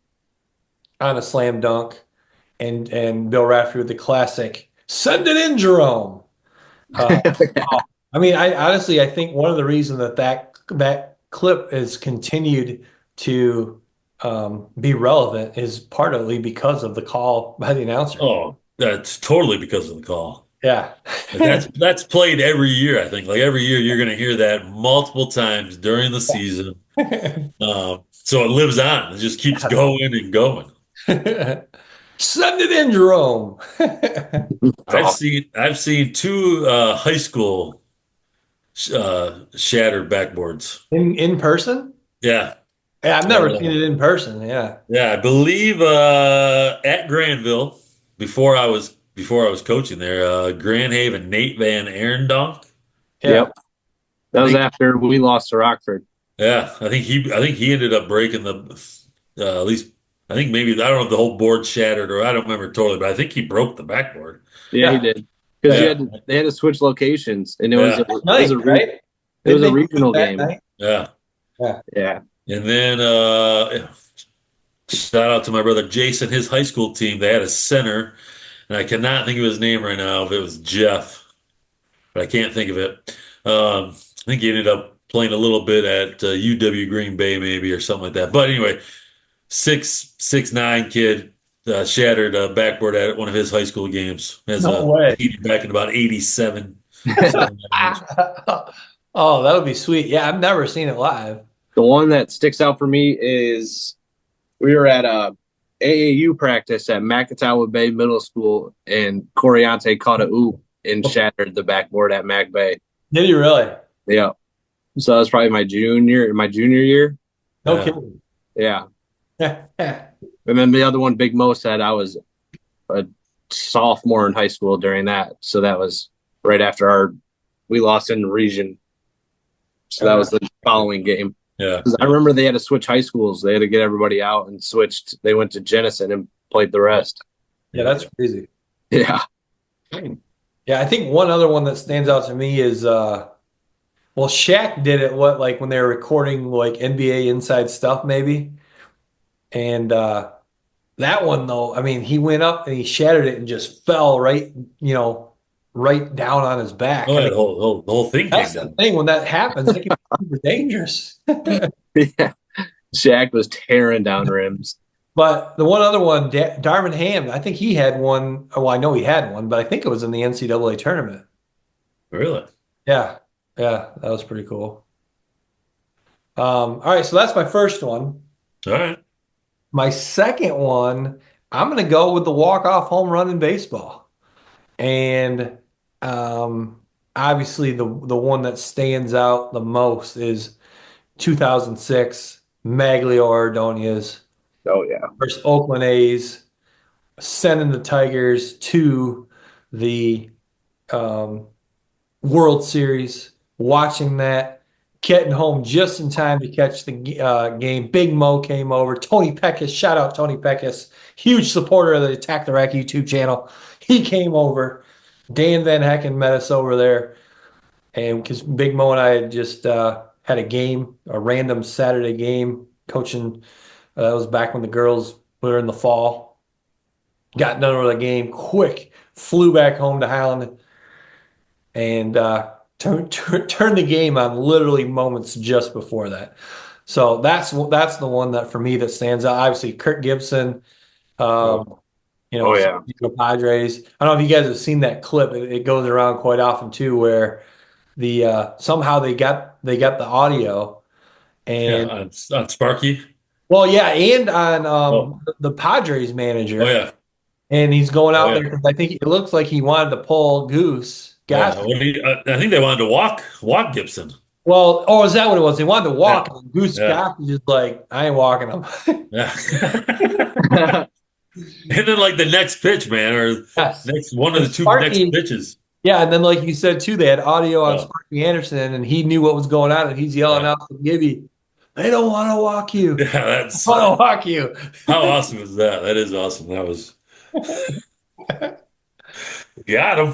[SPEAKER 1] on a slam dunk, and Bill Raftery with the classic Send it in, Jerome. I mean, I honestly, I think one of the reasons that clip has continued to be relevant is partly because of the call by the announcer.
[SPEAKER 4] Oh, that's totally because of the call.
[SPEAKER 1] Yeah.
[SPEAKER 4] Like that's played every year, I think. Like every year you're gonna hear that multiple times during the season. So it lives on. It just keeps going and going.
[SPEAKER 1] Send it in, Jerome.
[SPEAKER 4] I've seen two high school shattered backboards.
[SPEAKER 1] In person?
[SPEAKER 4] Yeah.
[SPEAKER 1] Yeah, I've never seen it in person. Yeah.
[SPEAKER 4] Yeah, I believe at Granville before I was coaching there, Grand Haven, Nate Van Arendonk.
[SPEAKER 1] Yeah.
[SPEAKER 3] Yep. That was after we lost to Rockford.
[SPEAKER 4] Yeah, I think he ended up breaking the at least I think maybe I don't know if the whole board shattered or I don't remember totally, but I think he broke the backboard.
[SPEAKER 3] Yeah, he did. Because
[SPEAKER 4] Yeah.
[SPEAKER 3] they had to switch locations, and it
[SPEAKER 4] Yeah.
[SPEAKER 3] was a,
[SPEAKER 1] Night, right?
[SPEAKER 3] it was
[SPEAKER 1] Didn't
[SPEAKER 3] a
[SPEAKER 1] they do it
[SPEAKER 3] regional
[SPEAKER 1] that
[SPEAKER 3] game.
[SPEAKER 1] night?
[SPEAKER 4] Yeah.
[SPEAKER 3] Yeah.
[SPEAKER 4] And then shout out to my brother Jason, his high school team. They had a center, and I cannot think of his name right now. If it was Jeff, but I can't think of it. I think he ended up playing a little bit at UW Green Bay, maybe or something like that. But anyway, 6'9" kid shattered a backboard at one of his high school games as
[SPEAKER 1] No way.
[SPEAKER 4] back in about 87.
[SPEAKER 1] Oh, that would be sweet. Yeah, I've never seen it live.
[SPEAKER 3] The one that sticks out for me is we were at a AAU practice at Macatawa Bay Middle School, and Coriante caught a oop and shattered the backboard at Mac Bay.
[SPEAKER 1] Did you really?
[SPEAKER 3] Yeah. So that was probably my junior year.
[SPEAKER 1] No
[SPEAKER 4] Yeah.
[SPEAKER 1] kidding.
[SPEAKER 3] Yeah. And then the other one, Big Mo said I was a sophomore in high school during that. So that was right after we lost in the region. So that was the following game.
[SPEAKER 4] Yeah.
[SPEAKER 3] 'Cause I remember they had to switch high schools. They had to get everybody out and switched. They went to Jenison and played the rest.
[SPEAKER 1] Yeah, that's crazy.
[SPEAKER 3] Yeah.
[SPEAKER 1] Yeah, I think one other one that stands out to me is well, Shaq did it like when they were recording like NBA inside stuff maybe. And that one though, I mean, he went up and he shattered it and just fell right, right down on his back.
[SPEAKER 4] Oh,
[SPEAKER 1] I
[SPEAKER 4] yeah,
[SPEAKER 1] mean,
[SPEAKER 4] the whole thing came
[SPEAKER 1] that's the
[SPEAKER 4] down.
[SPEAKER 1] thing when that happens, it can be super dangerous.
[SPEAKER 3] Yeah. Shaq was tearing down rims.
[SPEAKER 1] But the one other one, Darvin Ham, I think he had one. Well, I know he had one, but I think it was in the NCAA tournament.
[SPEAKER 4] Really?
[SPEAKER 1] Yeah. Yeah, that was pretty cool. All right, so that's my first one.
[SPEAKER 4] All right.
[SPEAKER 1] My second one, I'm going to go with the walk-off home run in baseball. And obviously the one that stands out the most is 2006 Maglio Ordonez
[SPEAKER 3] Oh, yeah.
[SPEAKER 1] versus Oakland A's, sending the Tigers to the World Series, watching that, getting home just in time to catch the game. Big Mo came over. Tony Peckus, shout out Tony Peckus, huge supporter of the Attack the Rack YouTube channel. He came over. Dan Van Hecken met us over there. And because Big Mo and I had just had a random Saturday game coaching. That was back when the girls were in the fall. Got done with the game quick, flew back home to Holland, and turned the game on literally moments just before that. So that's the one that for me that stands out. Obviously, Kirk Gibson,
[SPEAKER 3] Oh, yeah.
[SPEAKER 1] the Padres. I don't know if you guys have seen that clip. It goes around quite often too, where the somehow they got the audio, and
[SPEAKER 4] Yeah, on Sparky.
[SPEAKER 1] well, yeah, and on
[SPEAKER 4] Oh.
[SPEAKER 1] the Padres manager.
[SPEAKER 4] Oh, yeah.
[SPEAKER 1] And he's going out
[SPEAKER 4] Oh, yeah.
[SPEAKER 1] there because I think it looks like he wanted to pull Goose.
[SPEAKER 4] Yeah.
[SPEAKER 1] Goss.
[SPEAKER 4] I think they wanted to walk Gibson.
[SPEAKER 1] Well, oh, is that what it was? They wanted to walk,
[SPEAKER 4] Yeah.
[SPEAKER 1] and Goose
[SPEAKER 4] Yeah.
[SPEAKER 1] Goss was just like, I ain't walking him.
[SPEAKER 4] Yeah. And then like the next pitch, man, or
[SPEAKER 1] Yes.
[SPEAKER 4] next one of the two
[SPEAKER 1] Sparky-
[SPEAKER 4] next pitches.
[SPEAKER 1] Yeah, and then like you said too, they had audio on
[SPEAKER 4] Yeah.
[SPEAKER 1] Sparky Anderson, and he knew what was going on, and he's yelling
[SPEAKER 4] Yeah.
[SPEAKER 1] out to Gibby, they don't want to walk you.
[SPEAKER 4] Yeah, that's
[SPEAKER 1] They want to walk you.
[SPEAKER 4] how awesome is that? That is awesome. That was got him.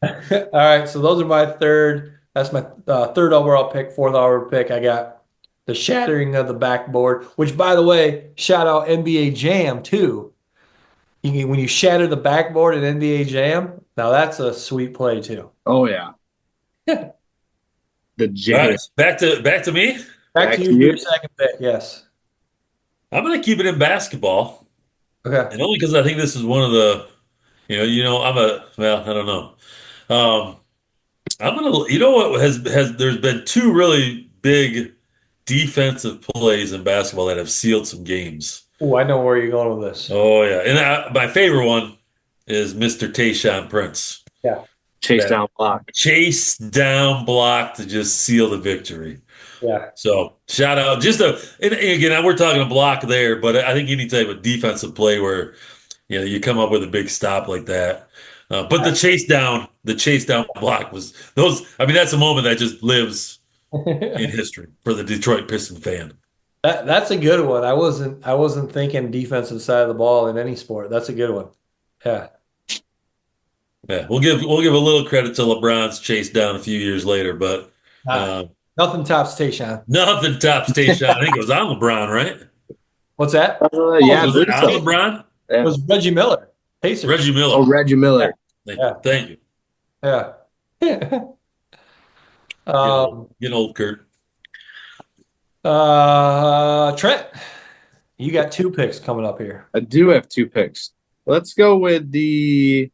[SPEAKER 1] All right, so those are my third. That's my third overall pick, fourth overall pick. I got the shattering of the backboard, which, by the way, shout out NBA Jam too. when you shatter the backboard in NBA Jam, now that's a sweet play too.
[SPEAKER 3] Oh yeah, the
[SPEAKER 4] All
[SPEAKER 3] jam.
[SPEAKER 4] right, back to me.
[SPEAKER 1] Back
[SPEAKER 3] Back
[SPEAKER 1] to
[SPEAKER 3] to
[SPEAKER 1] you for
[SPEAKER 3] you.
[SPEAKER 1] your second pick. Yes.
[SPEAKER 4] I'm gonna keep it in basketball,
[SPEAKER 1] Okay.
[SPEAKER 4] and only because I think this is one of the, I'm a well, I don't know. Um, I'm gonna, you know what has there's been two really big defensive plays in basketball that have sealed some games.
[SPEAKER 1] Oh, I know where you're going with this.
[SPEAKER 4] Oh yeah, and my favorite one is Mr. Tayshaun Prince.
[SPEAKER 1] Yeah.
[SPEAKER 3] Chase
[SPEAKER 4] That
[SPEAKER 3] down block.
[SPEAKER 4] chase down block to just seal the victory.
[SPEAKER 1] Yeah.
[SPEAKER 4] So shout out, and again, we're talking a block there, but I think any type of defensive play where you come up with a big stop like that. But the chase down block was those. I mean, that's a moment that just lives in history for the Detroit Piston fan.
[SPEAKER 1] That's a good one. I wasn't thinking defensive side of the ball in any sport. That's a good one. Yeah.
[SPEAKER 4] Yeah, we'll give a little credit to LeBron's chase down a few years later, but
[SPEAKER 1] Ah,
[SPEAKER 4] uh,
[SPEAKER 1] nothing tops Tayshaun.
[SPEAKER 4] nothing tops Tayshaun. I think it was on LeBron, right?
[SPEAKER 1] What's that?
[SPEAKER 3] Yeah, I
[SPEAKER 4] Was it
[SPEAKER 3] believe
[SPEAKER 4] on
[SPEAKER 3] so.
[SPEAKER 4] LeBron?
[SPEAKER 1] It
[SPEAKER 3] Yeah.
[SPEAKER 1] was Reggie Miller. Pacers.
[SPEAKER 4] Reggie
[SPEAKER 3] Oh,
[SPEAKER 4] Miller.
[SPEAKER 3] Reggie Miller.
[SPEAKER 1] Yeah.
[SPEAKER 4] Thank you.
[SPEAKER 1] Yeah.
[SPEAKER 4] Getting
[SPEAKER 1] um,
[SPEAKER 4] getting old, Kurt.
[SPEAKER 1] Trent, you got two picks coming up here.
[SPEAKER 3] I do have two picks. Let's go with the.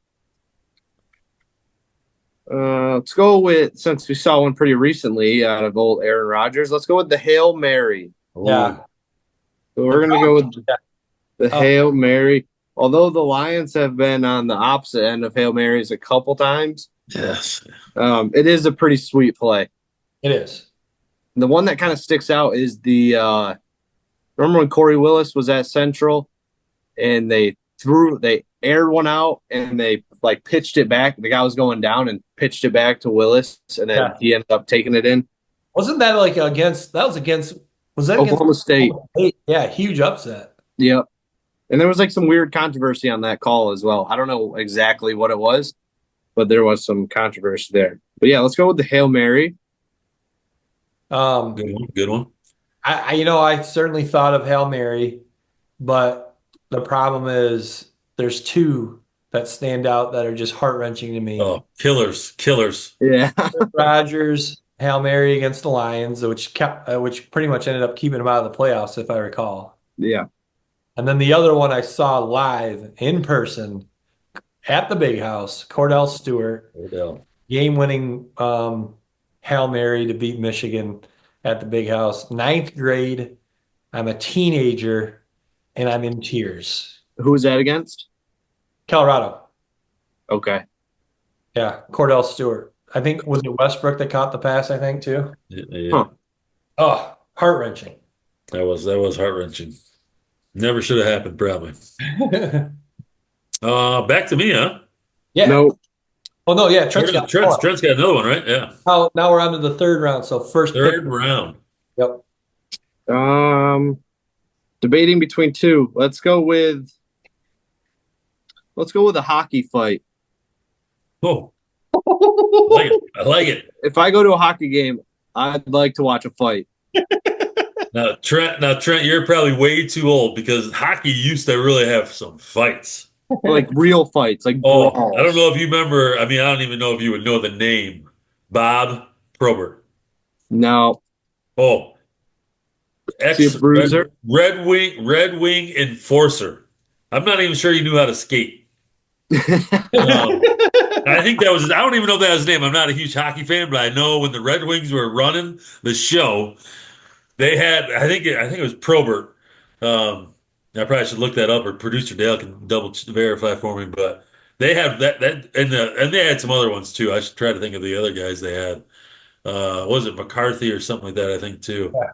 [SPEAKER 3] Let's go with, since we saw one pretty recently out of old Aaron Rodgers. Let's go with the Hail Mary.
[SPEAKER 1] Yeah.
[SPEAKER 3] So we're gonna go with
[SPEAKER 1] Yeah.
[SPEAKER 3] the Hail Mary. Although the Lions have been on the opposite end of Hail Marys a couple times,
[SPEAKER 4] Yes.
[SPEAKER 3] it is a pretty sweet play.
[SPEAKER 1] It is.
[SPEAKER 3] The one that kind of sticks out is the remember when Corey Willis was at Central and they aired one out and they like pitched it back. The guy was going down and pitched it back to Willis, and then he ended up taking it in.
[SPEAKER 1] Wasn't that like against was that
[SPEAKER 3] Oklahoma State?
[SPEAKER 1] Yeah, huge upset.
[SPEAKER 3] Yep. And there was like some weird controversy on that call as well. I don't know exactly what it was, but there was some controversy there. But yeah, let's go with the Hail Mary.
[SPEAKER 4] Good one. Good one.
[SPEAKER 1] I certainly thought of Hail Mary, but the problem is there's two that stand out that are just heart-wrenching to me.
[SPEAKER 4] Oh, killers.
[SPEAKER 3] Yeah.
[SPEAKER 1] Rodgers, Hail Mary against the Lions, which pretty much ended up keeping them out of the playoffs, if I recall.
[SPEAKER 3] Yeah.
[SPEAKER 1] And then the other one I saw live in person at the Big House, Cordell Stewart, game-winning Hail Mary to beat Michigan at the Big House. 9th grade. I'm a teenager, and I'm in tears.
[SPEAKER 3] Who was that against?
[SPEAKER 1] Colorado.
[SPEAKER 3] Okay.
[SPEAKER 1] Yeah, Cordell Stewart. I think, was it Westbrook that caught the pass, I think, too?
[SPEAKER 4] Yeah.
[SPEAKER 3] Huh.
[SPEAKER 1] Oh, heart-wrenching.
[SPEAKER 4] That was heart-wrenching. Never should have happened, probably. Back to me, huh?
[SPEAKER 1] Yeah.
[SPEAKER 3] No.
[SPEAKER 1] Oh, no, yeah, Trent's got one.
[SPEAKER 4] Trent's got another one, right? Yeah.
[SPEAKER 1] Now we're on to the third round, so first
[SPEAKER 4] Third
[SPEAKER 1] pick.
[SPEAKER 4] round.
[SPEAKER 1] Yep.
[SPEAKER 3] Debating between two. Let's go with a hockey fight.
[SPEAKER 4] Oh, I like it.
[SPEAKER 3] If I go to a hockey game, I'd like to watch a fight.
[SPEAKER 4] Now, Trent, you're probably way too old because hockey used to really have some fights.
[SPEAKER 3] Like real fights, like
[SPEAKER 4] Oh,
[SPEAKER 3] brawls.
[SPEAKER 4] I don't know if you remember. I mean, I don't even know if you would know the name. Bob Probert.
[SPEAKER 3] No.
[SPEAKER 4] Oh,
[SPEAKER 3] See a bruiser?
[SPEAKER 4] Red Wing enforcer. I'm not even sure you knew how to skate. I think that was. I don't even know if that was his name. I'm not a huge hockey fan, but I know when the Red Wings were running the show, they had. I think it was Probert. I probably should look that up, or producer Dale can double verify for me. But they have that and they had some other ones too. I should try to think of the other guys they had. Was it McCarthy or something like that? I think too.
[SPEAKER 1] Yeah.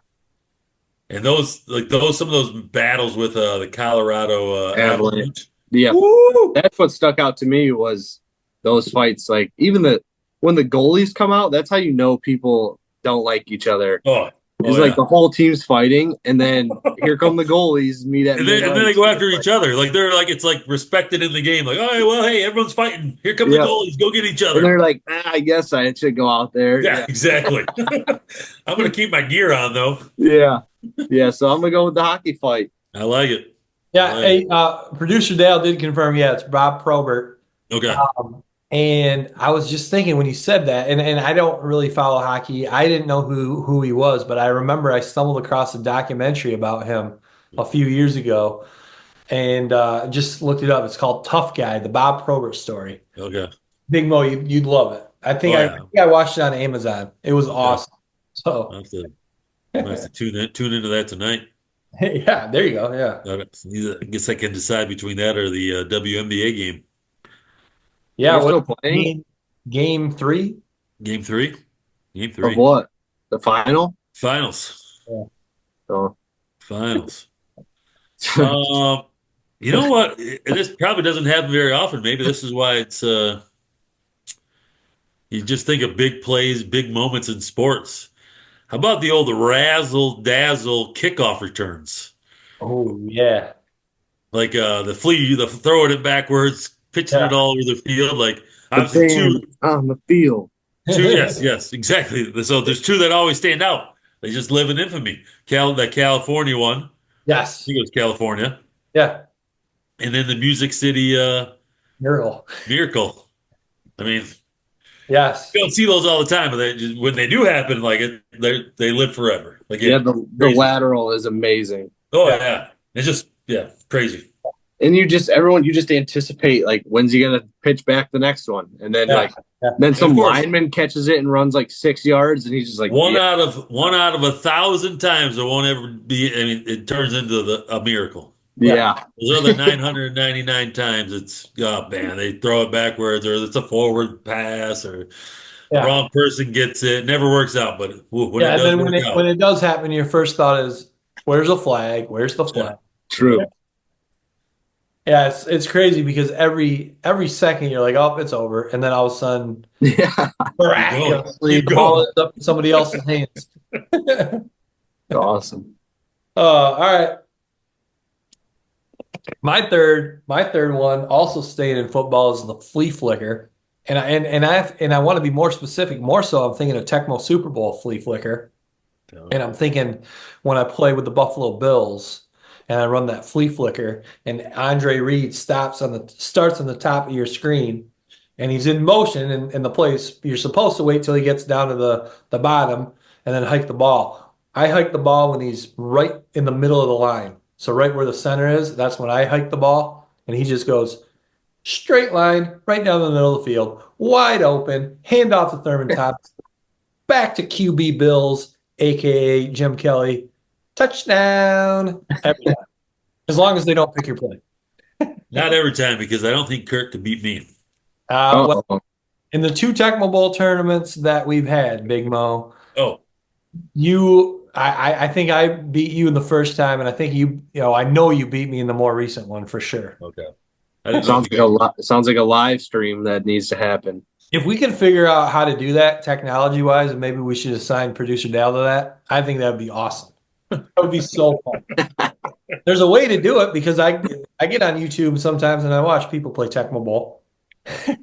[SPEAKER 4] And some of those battles with the Colorado Avalanche.
[SPEAKER 3] Yeah.
[SPEAKER 1] Woo!
[SPEAKER 3] That's what stuck out to me was those fights. Like even when the goalies come out, that's how you know people don't like each other. It's like the whole team's fighting, and then here come the goalies meet at
[SPEAKER 4] and then they go after each other. Like they're like it's like respected in the game. Like, oh well, hey, everyone's fighting. Here come the goalies. Go get each other.
[SPEAKER 3] And they're like, I guess I should go out there.
[SPEAKER 4] Yeah. Exactly. I'm gonna keep my gear on though.
[SPEAKER 3] Yeah. So I'm gonna go with the hockey fight.
[SPEAKER 4] I like it.
[SPEAKER 1] Yeah,
[SPEAKER 4] Right.
[SPEAKER 1] hey, producer Dale did confirm. Yeah, it's Bob Probert.
[SPEAKER 4] Okay.
[SPEAKER 1] And I was just thinking when you said that, and I don't really follow hockey. I didn't know who he was, but I remember I stumbled across a documentary about him a few years ago, and just looked it up. It's called Tough Guy: The Bob Probert Story.
[SPEAKER 4] Okay.
[SPEAKER 1] Big Mo, you'd love it.
[SPEAKER 4] Oh
[SPEAKER 1] I
[SPEAKER 4] yeah.
[SPEAKER 1] think I watched it on Amazon. It was
[SPEAKER 4] Okay.
[SPEAKER 1] awesome. So,
[SPEAKER 4] I'll have to tune into that tonight.
[SPEAKER 1] yeah, there you go. Yeah,
[SPEAKER 4] I guess I can decide between that or the WNBA game.
[SPEAKER 1] yeah.
[SPEAKER 3] They're
[SPEAKER 1] What
[SPEAKER 3] still playing
[SPEAKER 1] game three?
[SPEAKER 4] Game three. Game
[SPEAKER 3] of
[SPEAKER 4] three.
[SPEAKER 3] what? The final?
[SPEAKER 4] Finals.
[SPEAKER 1] Yeah.
[SPEAKER 3] Oh.
[SPEAKER 4] Finals. Um, you know what? This probably doesn't happen very often. Maybe this is why it's you just think of big plays, big moments in sports. How about the old razzle dazzle kickoff returns?
[SPEAKER 1] Oh yeah,
[SPEAKER 4] Like the throwing it backwards, pitching it
[SPEAKER 1] yeah.
[SPEAKER 4] all over the field. Like
[SPEAKER 3] The
[SPEAKER 4] obviously
[SPEAKER 3] band on the field.
[SPEAKER 4] yes, exactly. So there's two that always stand out. They just live in infamy. The California one. I
[SPEAKER 1] Yes.
[SPEAKER 4] think it was California.
[SPEAKER 1] Yeah.
[SPEAKER 4] And then the Music City
[SPEAKER 1] Miracle.
[SPEAKER 4] Miracle. I mean,
[SPEAKER 1] Yes.
[SPEAKER 4] you don't see those all the time, but when they do happen, like they live forever. Like
[SPEAKER 3] Yeah,
[SPEAKER 4] yeah,
[SPEAKER 3] the
[SPEAKER 4] crazy.
[SPEAKER 3] lateral is amazing.
[SPEAKER 4] Oh
[SPEAKER 1] Yeah.
[SPEAKER 4] yeah, it's just crazy.
[SPEAKER 3] And you just anticipate like when's he gonna pitch back the next one, and then
[SPEAKER 1] Yeah. Yeah.
[SPEAKER 3] then some
[SPEAKER 4] Of course.
[SPEAKER 3] lineman catches it and runs like 6 yards, and he's just like
[SPEAKER 4] One
[SPEAKER 3] yeah.
[SPEAKER 4] out of 1,000 times it won't ever be. I mean, it turns into a miracle.
[SPEAKER 3] Yeah.
[SPEAKER 4] Those other 999 times, it's oh man, they throw it backwards, or it's a forward pass, or
[SPEAKER 1] Yeah.
[SPEAKER 4] wrong person gets it. Never works out, but when
[SPEAKER 1] Yeah.
[SPEAKER 4] it
[SPEAKER 1] And
[SPEAKER 4] does
[SPEAKER 1] then
[SPEAKER 4] work
[SPEAKER 1] when
[SPEAKER 4] out,
[SPEAKER 1] it does happen, your first thought is, "Where's the flag? Where's the
[SPEAKER 4] yeah,
[SPEAKER 1] flag?"
[SPEAKER 3] True.
[SPEAKER 1] Yeah. It's crazy because every second you're like, "Oh, it's over," and then all of a sudden,
[SPEAKER 3] Yeah.
[SPEAKER 1] miraculously,
[SPEAKER 4] Keep
[SPEAKER 1] the ball
[SPEAKER 4] going.
[SPEAKER 1] is up in somebody else's hands.
[SPEAKER 3] Awesome.
[SPEAKER 1] All right. My third one, also staying in football, is the flea flicker, and I want to be more specific. More so, I'm thinking of Tecmo Super Bowl flea flicker, and I'm thinking when I play with the Buffalo Bills and I run that flea flicker, and Andre Reed starts on the top of your screen, and he's in motion in the place. You're supposed to wait till he gets down to the bottom and then hike the ball. I hike the ball when he's right in the middle of the line. So right where the center is, that's when I hike the ball, and he just goes straight line right down the middle of the field, wide open, hand off to Thurman Thomas, back to QB Bills, aka Jim Kelly, touchdown every time, as long as they don't pick your play.
[SPEAKER 4] not every time because I don't think Kurt could beat me.
[SPEAKER 1] Well,
[SPEAKER 3] Uh-oh.
[SPEAKER 1] in the two Tecmo Bowl tournaments that we've had, Big Mo,
[SPEAKER 4] Oh,
[SPEAKER 1] I think I beat you in the first time, and I think I know you beat me in the more recent one for sure.
[SPEAKER 4] okay. I didn't know.
[SPEAKER 3] Sounds like a live stream that needs to happen.
[SPEAKER 1] If we can figure out how to do that technology wise, and maybe we should assign producer Dale to that, I think that would be awesome. That would be so fun. There's a way to do it because I get on YouTube sometimes and I watch people play Tecmo Bowl.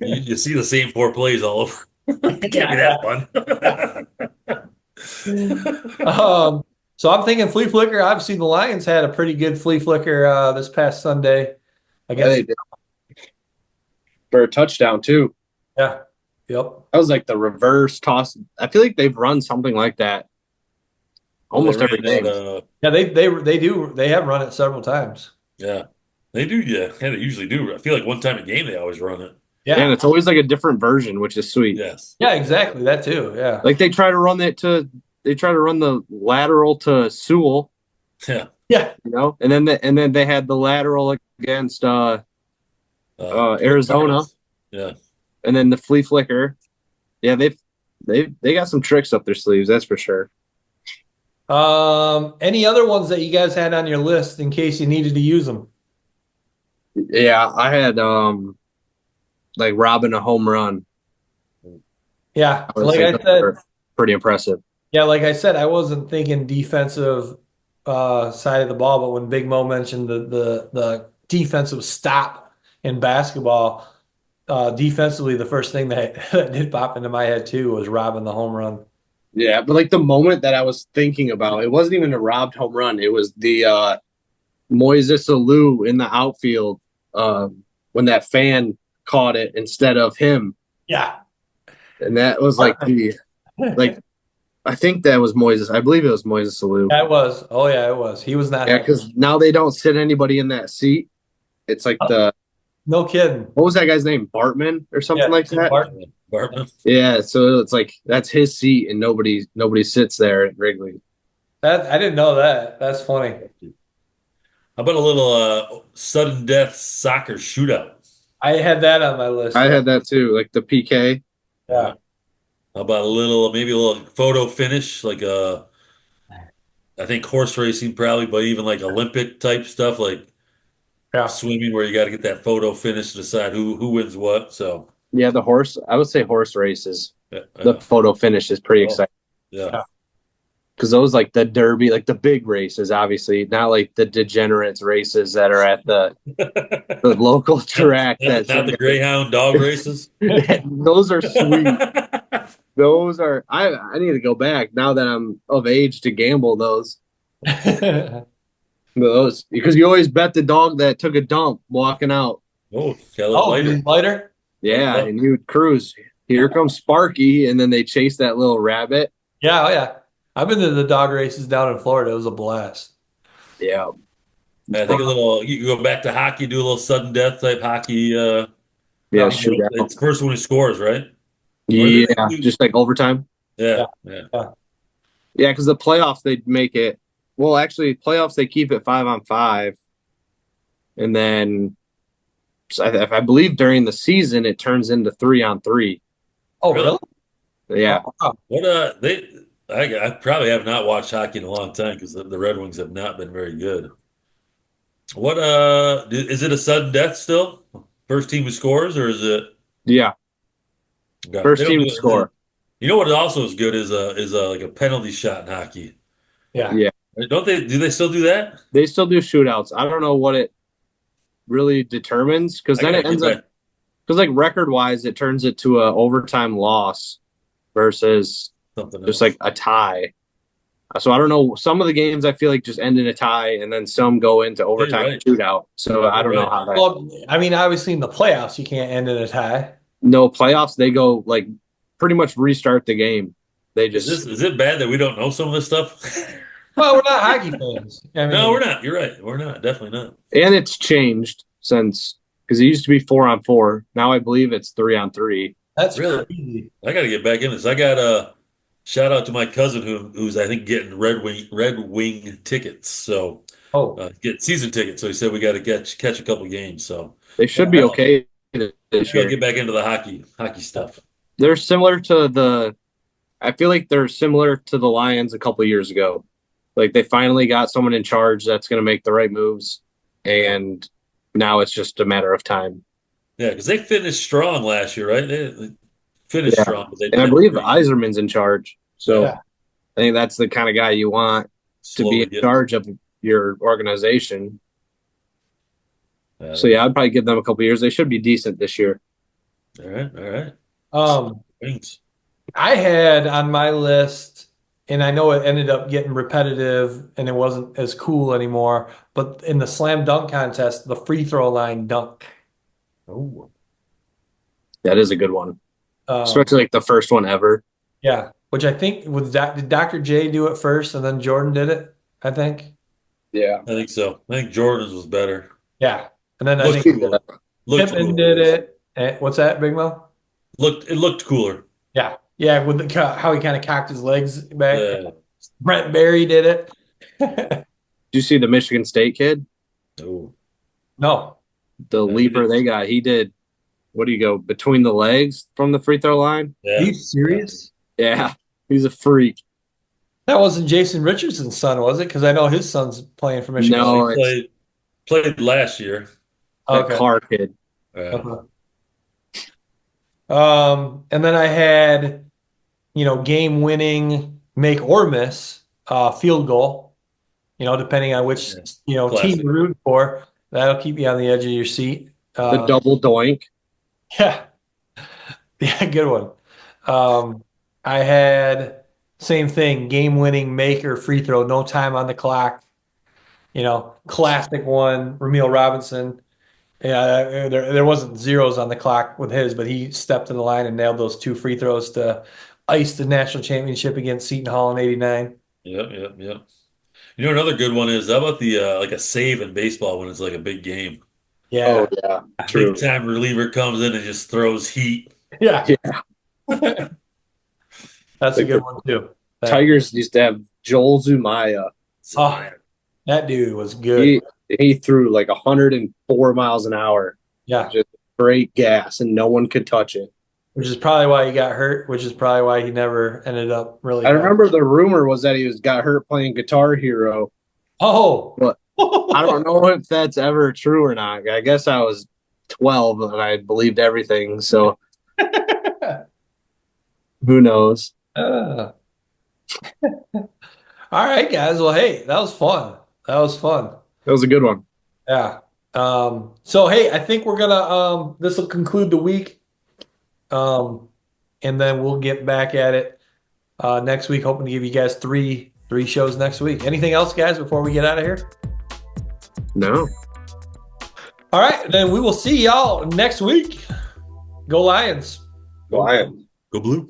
[SPEAKER 4] You see the same four plays all over. It can't be that fun.
[SPEAKER 1] So I'm thinking flea flicker. Obviously, the Lions had a pretty good flea flicker this past Sunday. I
[SPEAKER 3] Yeah,
[SPEAKER 1] guess.
[SPEAKER 3] they did. For a touchdown too.
[SPEAKER 1] Yeah. Yep.
[SPEAKER 3] That was like the reverse toss. I feel like they've run something like that almost every game.
[SPEAKER 1] Yeah, they do. They have run it several times.
[SPEAKER 4] Yeah, they do. Yeah, they usually do. I feel like one time a game they always run it.
[SPEAKER 1] Yeah.
[SPEAKER 3] And it's always like a different version, which is sweet.
[SPEAKER 4] Yes.
[SPEAKER 1] Yeah, exactly. That too. Yeah.
[SPEAKER 3] Like they try to run the lateral to Sewell,
[SPEAKER 4] Yeah.
[SPEAKER 1] Yeah.
[SPEAKER 3] and then they had the lateral against Arizona,
[SPEAKER 4] Yeah.
[SPEAKER 3] and then the flea flicker. Yeah, they got some tricks up their sleeves, that's for sure.
[SPEAKER 1] Any other ones that you guys had on your list in case you needed to use them?
[SPEAKER 3] Yeah, I had like robbing a home run.
[SPEAKER 1] Yeah.
[SPEAKER 3] I would
[SPEAKER 1] Like
[SPEAKER 3] say
[SPEAKER 1] I
[SPEAKER 3] those
[SPEAKER 1] said,
[SPEAKER 3] were pretty impressive.
[SPEAKER 1] yeah, like I said, I wasn't thinking defensive side of the ball, but when Big Mo mentioned the defensive stop in basketball, defensively, the first thing that did pop into my head too was robbing the home run.
[SPEAKER 3] Yeah, but like the moment that I was thinking about, it wasn't even a robbed home run. It was the Moises Alou in the outfield when that fan caught it instead of him,
[SPEAKER 1] Yeah.
[SPEAKER 3] and that was like like I think that was Moises. I believe it was Moises Alou.
[SPEAKER 1] That was. Oh yeah, it was. He was not
[SPEAKER 3] Yeah,
[SPEAKER 1] happy.
[SPEAKER 3] because now they don't sit anybody in that seat. It's like
[SPEAKER 1] No kidding.
[SPEAKER 3] what was that guy's name? Bartman or something like that.
[SPEAKER 4] Bartman.
[SPEAKER 3] Yeah, so it's like that's his seat, and nobody sits there at Wrigley.
[SPEAKER 1] That I didn't know that. That's funny.
[SPEAKER 4] How about a little sudden death soccer shootout?
[SPEAKER 1] I had that on my list.
[SPEAKER 3] I had that too, like the PK.
[SPEAKER 1] Yeah.
[SPEAKER 4] How about maybe a little photo finish, like I think horse racing probably, but even like Olympic type stuff, like
[SPEAKER 1] Yeah.
[SPEAKER 4] swimming, where you got to get that photo finish to decide who wins what. So
[SPEAKER 3] Yeah, the horse. I would say horse races.
[SPEAKER 4] yeah,
[SPEAKER 3] The photo finish is pretty
[SPEAKER 4] Oh.
[SPEAKER 3] exciting
[SPEAKER 4] yeah.
[SPEAKER 3] because those like the Derby, like the big races, obviously not like the degenerates races that are at the local track.
[SPEAKER 4] Not the Greyhound dog races.
[SPEAKER 3] Those are sweet. Those are. I need to go back now that I'm of age to gamble those. Those because you always bet the dog that took a dump walking out.
[SPEAKER 4] Oh, Kelly
[SPEAKER 1] Oh,
[SPEAKER 4] later.
[SPEAKER 1] lighter.
[SPEAKER 3] Yeah, and you would cruise. Here comes Sparky, and then they chase that little rabbit.
[SPEAKER 1] Yeah, oh yeah. I've been to the dog races down in Florida. It was a blast.
[SPEAKER 3] Yeah,
[SPEAKER 4] I think a little. You go back to hockey, do a little sudden death type hockey.
[SPEAKER 3] yeah, shoot out.
[SPEAKER 4] It's the first one who scores, right?
[SPEAKER 3] Yeah, just like overtime.
[SPEAKER 4] Yeah.
[SPEAKER 3] Yeah, because the playoffs they make it. Well, actually, playoffs they keep it 5-on-5, and then I believe during the season it turns into 3-on-3.
[SPEAKER 1] Oh, really?
[SPEAKER 3] Yeah,
[SPEAKER 1] Oh,
[SPEAKER 4] What I probably have not watched hockey in a long time because the Red Wings have not been very good. What is it a sudden death still? First team who scores, or is it
[SPEAKER 3] yeah.
[SPEAKER 4] God,
[SPEAKER 3] First
[SPEAKER 4] they don't
[SPEAKER 3] team
[SPEAKER 4] do
[SPEAKER 3] to
[SPEAKER 4] it-
[SPEAKER 3] score.
[SPEAKER 4] You know what also is good is a like a penalty shot in hockey.
[SPEAKER 1] yeah.
[SPEAKER 3] Yeah,
[SPEAKER 4] Don't they? Do they still do that?
[SPEAKER 3] they still do shootouts. I don't know what it really determines because
[SPEAKER 4] I
[SPEAKER 3] then
[SPEAKER 4] gotta
[SPEAKER 3] it
[SPEAKER 4] get
[SPEAKER 3] ends
[SPEAKER 4] back.
[SPEAKER 3] up because like record wise it turns it to a overtime loss versus
[SPEAKER 4] Something
[SPEAKER 3] just
[SPEAKER 4] else.
[SPEAKER 3] like a tie. So I don't know. Some of the games I feel like just end in a tie, and then some go into overtime
[SPEAKER 4] right.
[SPEAKER 3] shootout. So I don't know
[SPEAKER 4] Right.
[SPEAKER 3] how that.
[SPEAKER 1] Well, I mean, obviously in the playoffs, you can't end in a tie.
[SPEAKER 3] No playoffs. They go like pretty much restart the game. They just
[SPEAKER 4] Is it bad that we don't know some of this stuff?
[SPEAKER 1] Well, we're not hockey fans. I mean,
[SPEAKER 4] No, we're not. You're right. We're not. Definitely not.
[SPEAKER 3] and it's changed since because it used to be 4-on-4. Now I believe it's 3-on-3.
[SPEAKER 1] that's
[SPEAKER 4] Really?
[SPEAKER 1] crazy.
[SPEAKER 4] I got to get back in this. I got a shout out to my cousin who's I think getting Red Wing tickets. So
[SPEAKER 1] Oh,
[SPEAKER 4] get season tickets. So he said we got to catch a couple games. So
[SPEAKER 3] They should be okay this
[SPEAKER 4] I got to
[SPEAKER 3] year.
[SPEAKER 4] get back into the hockey stuff.
[SPEAKER 3] They're similar to the. I feel like they're similar to the Lions a couple years ago. Like they finally got someone in charge that's going to make the right moves, and now it's just a matter of time.
[SPEAKER 4] Yeah, because they finished strong last year, right? They finished
[SPEAKER 3] Yeah.
[SPEAKER 4] strong, but they
[SPEAKER 3] And I
[SPEAKER 4] didn't
[SPEAKER 3] believe
[SPEAKER 4] really
[SPEAKER 3] Iserman's in charge, so
[SPEAKER 1] Yeah.
[SPEAKER 3] I think that's the kind of guy you want to
[SPEAKER 4] slowly
[SPEAKER 3] be in
[SPEAKER 4] get-
[SPEAKER 3] charge of your organization.
[SPEAKER 4] Yeah,
[SPEAKER 3] So yeah, I'd probably give them a couple years. They should be decent this year.
[SPEAKER 4] all right. Wings.
[SPEAKER 1] I had on my list, and I know it ended up getting repetitive and it wasn't as cool anymore, but in the slam dunk contest, the free throw line dunk.
[SPEAKER 4] Oh,
[SPEAKER 3] That is a good one,
[SPEAKER 1] Um,
[SPEAKER 3] especially like the first one ever.
[SPEAKER 1] yeah, which I think did Dr. J do it first and then Jordan did it, I think.
[SPEAKER 3] Yeah,
[SPEAKER 4] I think so. I think Jordan's was better.
[SPEAKER 1] Yeah. And then I
[SPEAKER 4] Looked
[SPEAKER 1] think
[SPEAKER 4] cooler. Looked
[SPEAKER 1] Pippen
[SPEAKER 4] cooler.
[SPEAKER 1] did it. What's that, Big Mo?
[SPEAKER 4] It looked cooler.
[SPEAKER 1] Yeah. Yeah, with how he kind of cocked his legs back.
[SPEAKER 4] Yeah.
[SPEAKER 1] Brent Barry did it.
[SPEAKER 3] Did you see the Michigan State kid?
[SPEAKER 4] Oh,
[SPEAKER 1] No.
[SPEAKER 3] The
[SPEAKER 4] he
[SPEAKER 3] leaper
[SPEAKER 4] did.
[SPEAKER 3] they got. He did. What do you go between the legs from the free throw line?
[SPEAKER 4] yeah.
[SPEAKER 1] Are you serious?
[SPEAKER 3] Yeah, he's a freak.
[SPEAKER 1] That wasn't Jason Richardson's son, was it? Because I know his son's playing for Michigan.
[SPEAKER 3] No,
[SPEAKER 4] He
[SPEAKER 3] it's
[SPEAKER 4] played last year.
[SPEAKER 3] that
[SPEAKER 1] Okay.
[SPEAKER 3] Carr kid.
[SPEAKER 1] Okay. And then I had, game winning make or miss field goal, depending on which,
[SPEAKER 4] Classic.
[SPEAKER 1] team you're rooting for. That'll keep you on the edge of your seat.
[SPEAKER 3] The double doink.
[SPEAKER 1] Yeah. Yeah, good one. I had same thing, game winning make or free throw, no time on the clock. classic one, Ramil Robinson. Yeah, there wasn't zeros on the clock with his, but he stepped in the line and nailed those 2 free throws to ice the national championship against Seton Hall in '89.
[SPEAKER 4] Yep, yep, yep. Another good one is how about the like a save in baseball when it's like a big game.
[SPEAKER 1] Yeah,
[SPEAKER 3] Oh yeah, true.
[SPEAKER 4] Big time reliever comes in and just throws heat.
[SPEAKER 1] yeah,
[SPEAKER 3] Yeah,
[SPEAKER 1] that's a
[SPEAKER 3] like
[SPEAKER 1] good
[SPEAKER 3] the
[SPEAKER 1] one too.
[SPEAKER 3] Tigers used to have Joel Zumaya.
[SPEAKER 1] Oh, that dude was good.
[SPEAKER 3] He threw like 104 miles an hour,
[SPEAKER 1] Yeah,
[SPEAKER 3] just straight gas, and no one could touch it.
[SPEAKER 1] which is probably why he got hurt, which is probably why he never ended up really.
[SPEAKER 3] I remember the rumor was that he got hurt playing Guitar Hero,
[SPEAKER 1] Oh,
[SPEAKER 3] but I don't know if that's ever true or not. I guess I was 12 and I believed everything, so who knows?
[SPEAKER 1] Uh, all right, guys. Well, hey, that was fun. That was fun.
[SPEAKER 3] That was a good one.
[SPEAKER 1] Yeah. So hey, I think we're gonna this will conclude the week. And then we'll get back at it next week, hoping to give you guys three shows next week. Anything else, guys, before we get out of here?
[SPEAKER 3] No.
[SPEAKER 1] All right, then we will see y'all next week. Go Lions.
[SPEAKER 3] Lions.
[SPEAKER 4] Go blue.